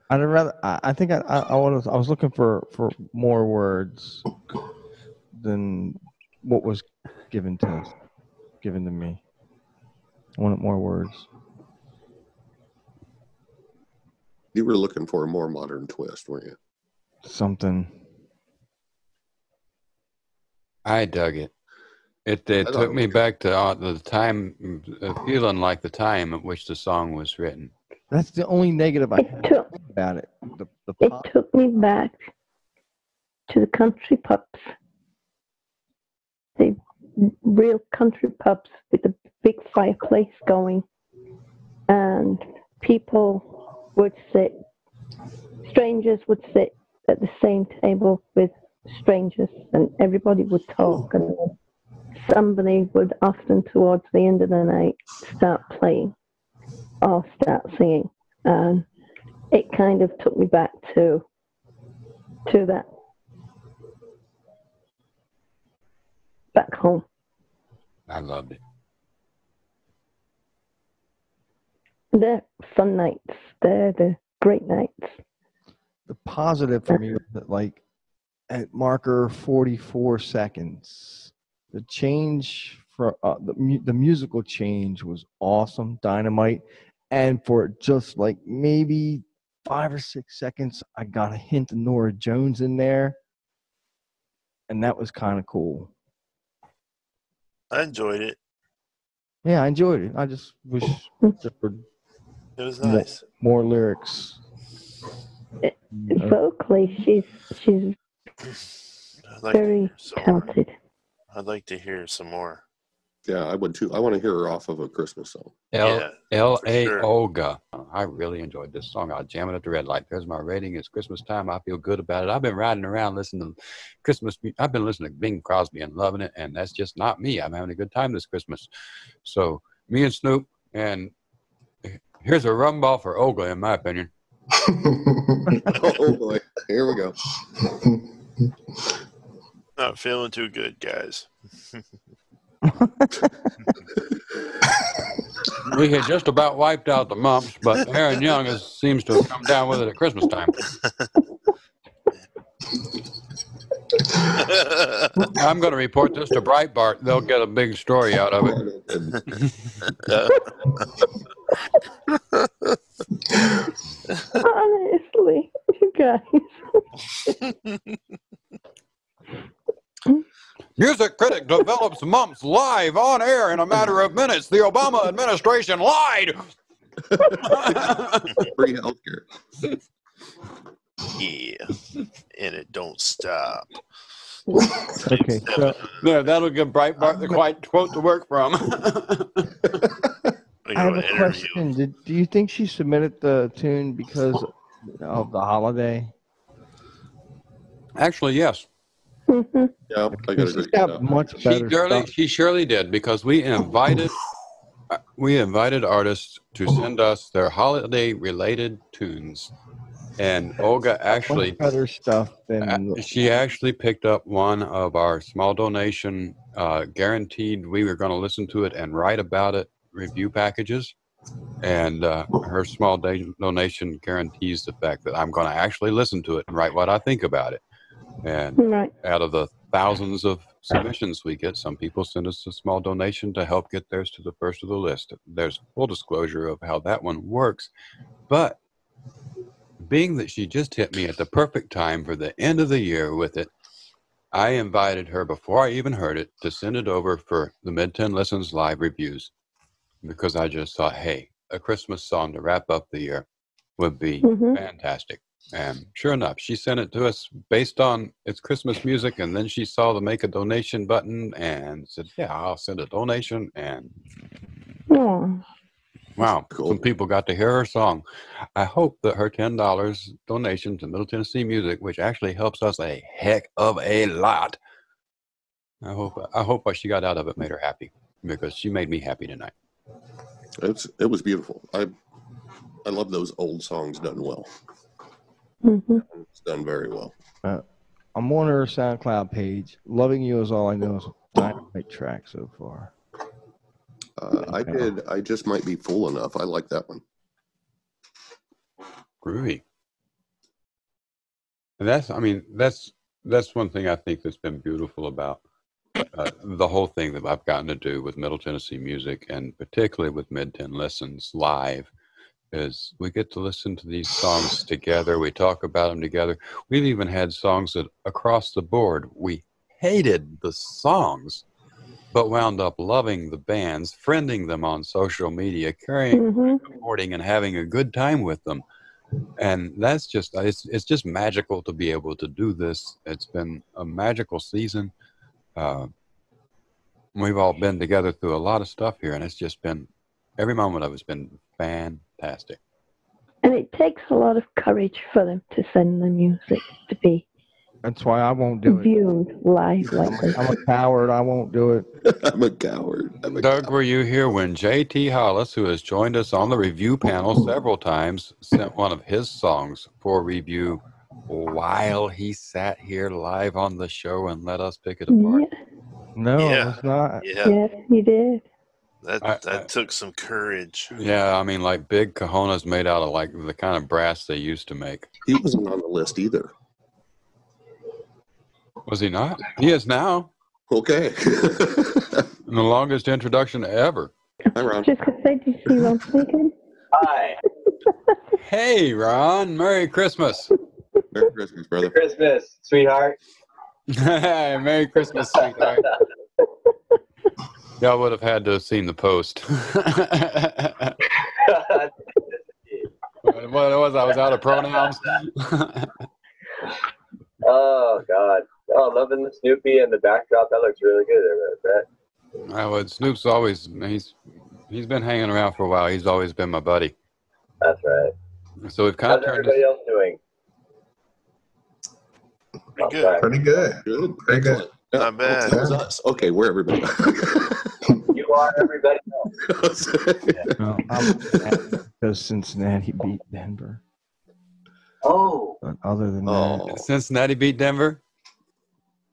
Speaker 3: I'd rather. I think I was looking for more words than what was given to me. I wanted more words.
Speaker 5: You were looking for a more modern twist, weren't you?
Speaker 3: Something.
Speaker 1: I dug it. It took me back to the time, feeling like the time at which the song was written.
Speaker 3: That's the only negative I have about it.
Speaker 6: It took me back to the country pubs, the real country pubs with the big fireplace going, and people would sit, strangers would sit at the same table with strangers, and everybody would talk, and somebody would often towards the end of the night start playing or start singing, and it kind of took me back to that, back home.
Speaker 1: I loved it.
Speaker 6: They're fun nights. They're the great nights.
Speaker 3: The positive for me was that, like, at marker 44 seconds, the change for the musical change was awesome, dynamite. And for just like maybe 5 or 6 seconds, I got a hint of Norah Jones in there, and that was kind of cool.
Speaker 7: I enjoyed it.
Speaker 3: Yeah, I enjoyed it. I just wish there were
Speaker 7: It was nice.
Speaker 3: More lyrics.
Speaker 6: Vocally, she's very talented.
Speaker 7: I'd like to hear some more.
Speaker 5: Yeah, I would too. I want to hear her off of A Christmas Song.
Speaker 1: L.A.
Speaker 7: sure.
Speaker 1: Olga. I really enjoyed this song. I'll jam it at the red light. There's my rating. It's Christmas time. I feel good about it. I've been riding around listening to Christmas. I've been listening to Bing Crosby and loving it, and that's just not me. I'm having a good time this Christmas. So me and Snoop, and here's a rum ball for Olga, in my opinion.
Speaker 5: Oh boy, here we go.
Speaker 7: Not feeling too good, guys.
Speaker 1: We had just about wiped out the mumps, but Aaron Young seems to have come down with it at Christmas time. I'm going to report this to Breitbart. They'll get a big story out of it.
Speaker 6: Honestly, you guys.
Speaker 1: Music critic develops mumps live on air in a matter of minutes. The Obama administration lied.
Speaker 5: Free healthcare.
Speaker 7: Yeah, and it don't stop.
Speaker 3: Okay, so
Speaker 1: Yeah, that'll give Breitbart the quote to work from.
Speaker 3: I have a question. Do you think she submitted the tune because of the holiday?
Speaker 1: Actually, yes.
Speaker 6: Mm-hmm.
Speaker 5: Yeah, I got
Speaker 3: She's got much better stuff.
Speaker 1: She surely did, because we invited artists to send us their holiday-related tunes, and Olga actually
Speaker 3: Much better stuff than
Speaker 1: she actually picked up one of our small donation guaranteed we were going to listen to it and write about it review packages, and her small donation guarantees the fact that I'm going to actually listen to it and write what I think about it. And
Speaker 6: Right.
Speaker 1: out of the thousands of submissions we get, some people send us a small donation to help get theirs to the first of the list. There's full disclosure of how that one works. But being that she just hit me at the perfect time for the end of the year with it, I invited her, before I even heard it, to send it over for the Mid-10 Listens live reviews, because I just thought, hey, a Christmas song to wrap up the year would be fantastic. And sure enough, she sent it to us based on its Christmas music, and then she saw the make a donation button and said, yeah, I'll send a donation. And
Speaker 6: Oh.
Speaker 1: Wow,
Speaker 5: Cool.
Speaker 1: some people got to hear her song. I hope that her $10 donation to Middle Tennessee Music, which actually helps us a heck of a lot. I hope what she got out of it made her happy, because she made me happy tonight.
Speaker 5: It was beautiful. I love those old songs done well.
Speaker 6: Mm-hmm.
Speaker 5: It's done very well.
Speaker 3: I'm on her SoundCloud page. Loving You Is All I Know is a dynamite track so far.
Speaker 5: I just might be fool enough. I like that one.
Speaker 1: Groovy. And that's one thing I think that's been beautiful about the whole thing that I've gotten to do with Middle Tennessee Music, and particularly with Mid-10 Listens Live, is we get to listen to these songs together. We talk about them together. We've even had songs that across the board, we hated the songs, but wound up loving the bands, friending them on social media, supporting and having a good time with them. And that's just, it's just magical to be able to do this. It's been a magical season. We've all been together through a lot of stuff here, and it's just been, every moment of it's been fantastic.
Speaker 6: And it takes a lot of courage for them to send the music to be
Speaker 3: That's why I won't do it.
Speaker 6: viewed live like this.
Speaker 3: I'm a coward. I won't do it.
Speaker 5: I'm a coward.
Speaker 1: Doug, were you here when J.T. Hollis, who has joined us on the review panel several times, sent one of his songs for review while he sat here live on the show and let us pick it apart?
Speaker 6: Yeah.
Speaker 3: No,
Speaker 7: Yeah.
Speaker 3: it's not.
Speaker 7: Yeah,
Speaker 6: Yes, he did.
Speaker 7: that took some courage.
Speaker 1: Yeah, I mean, like big cajonas made out of like the kind of brass they used to make.
Speaker 5: He wasn't on the list either.
Speaker 1: Was he not? He is now.
Speaker 5: Okay.
Speaker 1: The longest introduction ever.
Speaker 5: Hi, Ron.
Speaker 6: Just to say, did you see Ron speaking?
Speaker 9: Hi.
Speaker 1: Hey, Ron. Merry Christmas.
Speaker 5: Merry Christmas, brother.
Speaker 9: Merry Christmas, sweetheart.
Speaker 1: Merry Christmas, sweetheart. Y'all would have had to have seen the post. What it was, I was out of pronouns.
Speaker 9: Oh, God. Oh, loving the Snoopy and the backdrop. That looks really good there,
Speaker 1: Well, Snoop's always, he's been hanging around for a while. He's always been my buddy.
Speaker 9: That's right.
Speaker 1: So we've kind
Speaker 9: How's
Speaker 1: of turned
Speaker 9: everybody else doing?
Speaker 7: Pretty good.
Speaker 2: Pretty good.
Speaker 5: Good.
Speaker 2: Pretty good.
Speaker 5: Excellent. Yeah,
Speaker 7: Not bad.
Speaker 5: That was us. Okay, we're everybody.
Speaker 9: You are everybody else.
Speaker 3: No, I'm mad because Cincinnati beat Denver.
Speaker 9: Oh.
Speaker 3: But other than
Speaker 5: Oh.
Speaker 1: Cincinnati beat Denver.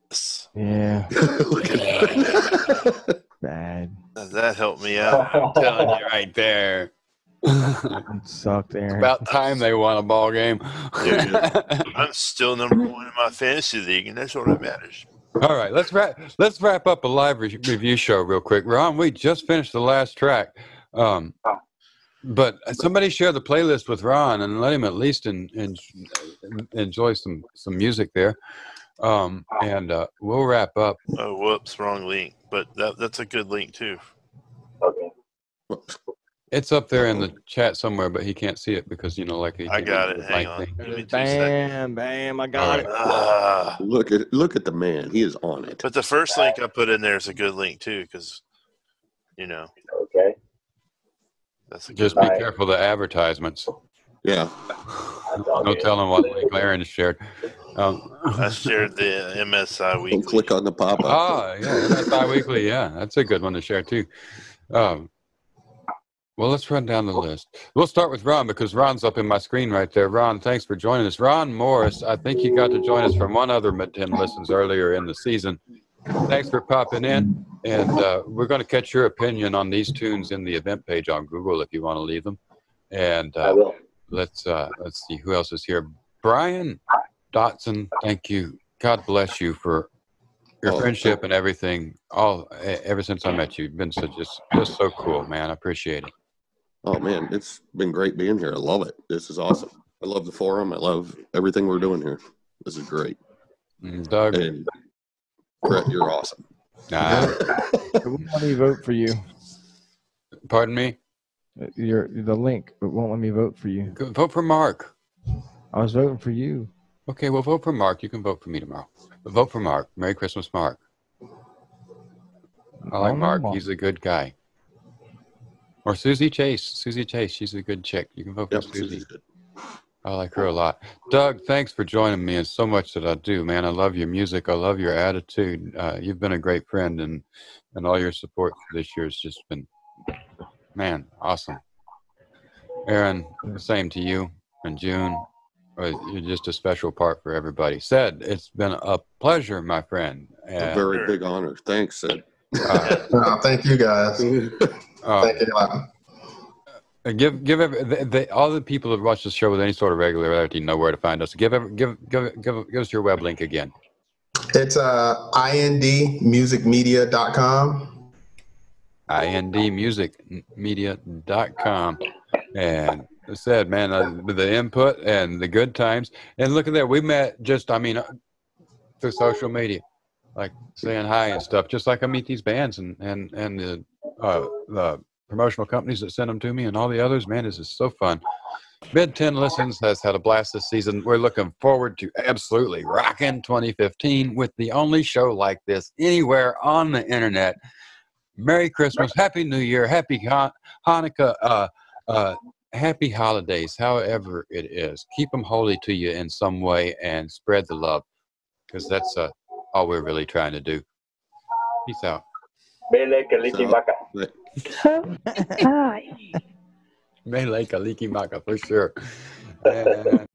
Speaker 3: that, yeah,
Speaker 5: Look at that.
Speaker 3: bad.
Speaker 7: That helped me out.
Speaker 1: I'm telling you right there.
Speaker 3: It sucked, Aaron.
Speaker 1: About time they won a ball game.
Speaker 7: I'm still number one in my fantasy league, and that's all that matters.
Speaker 1: All right, let's wrap up a live review show real quick. Ron, we just finished the last track, but somebody share the playlist with Ron and let him at least enjoy some music there, and we'll wrap up.
Speaker 7: Oh, whoops, wrong link. But that's a good link too.
Speaker 9: Okay.
Speaker 1: It's up there in the chat somewhere, but he can't see it because like he
Speaker 7: I
Speaker 1: can't
Speaker 7: got
Speaker 1: do
Speaker 7: it.
Speaker 1: the
Speaker 7: Hang
Speaker 1: mic
Speaker 7: on.
Speaker 1: thing.
Speaker 7: Give me 2 seconds.
Speaker 3: Bam, I got it.
Speaker 5: Look at the man. He is on it.
Speaker 7: But the first link I put in there is a good link too, because
Speaker 9: Okay.
Speaker 7: that's a good
Speaker 1: Just be
Speaker 7: link.
Speaker 1: careful of the advertisements.
Speaker 5: Yeah.
Speaker 1: No telling what link Aaron shared.
Speaker 7: I shared the MSI
Speaker 5: Don't
Speaker 7: weekly.
Speaker 5: click on the pop-up.
Speaker 1: Yeah, MSI Weekly. Yeah, that's a good one to share too. Well, let's run down the list. We'll start with Ron because Ron's up in my screen right there. Ron, thanks for joining us. Ron Morris, I think you got to join us from one other Mid-10 Listens earlier in the season. Thanks for popping in, and we're going to catch your opinion on these tunes in the event page on Google if you want to leave them. And
Speaker 9: I will.
Speaker 1: let's see who else is here. Brian Dotson, thank you. God bless you for your friendship and everything. Ever since I met you, you've been just so cool, man. I appreciate it.
Speaker 5: Oh, man, it's been great being here. I love it. This is awesome. I love the forum. I love everything we're doing here. This is great.
Speaker 1: Doug.
Speaker 5: And Brett, you're awesome.
Speaker 3: It won't let me vote for you.
Speaker 1: Pardon me?
Speaker 3: The link, it won't let me vote for you.
Speaker 1: Vote for Mark.
Speaker 3: I was voting for you.
Speaker 1: Okay, well, vote for Mark. You can vote for me tomorrow. But vote for Mark. Merry Christmas, Mark. I like Mark. He's a good guy. Or Susie Chase. Susie Chase. She's a good chick. You can vote for Susie.
Speaker 5: Susie's good.
Speaker 1: I like her a lot. Doug, thanks for joining me. It's so much that I do, man. I love your music. I love your attitude. You've been a great friend, and all your support for this year has just been, man, awesome. Aaron, the same to you. And June, you're just a special part for everybody. Sid, it's been a pleasure, my friend.
Speaker 5: A very big honor. Thanks, Sid.
Speaker 2: Thank you, guys. Thank you a lot.
Speaker 1: Give all the people that watch the show with any sort of regularity know where to find us. Give us your web link again.
Speaker 2: It's indmusicmedia.com.
Speaker 1: indmusicmedia.com. And I said, man, the input and the good times. And look at that. We met just, through social media, like saying hi and stuff, just like I meet these bands and the promotional companies that send them to me and all the others. Man, this is so fun. Mid-10 Listens has had a blast this season. We're looking forward to absolutely rocking 2015 with the only show like this anywhere on the internet. Merry Christmas, Happy New Year, Happy Hanukkah, Happy Holidays, however it is. Keep them holy to you in some way and spread the love, because that's all we're really trying to do. Peace out.
Speaker 9: Mele Kaliki Maka.
Speaker 6: Hi.
Speaker 1: Mele Kaliki Maka, for sure. And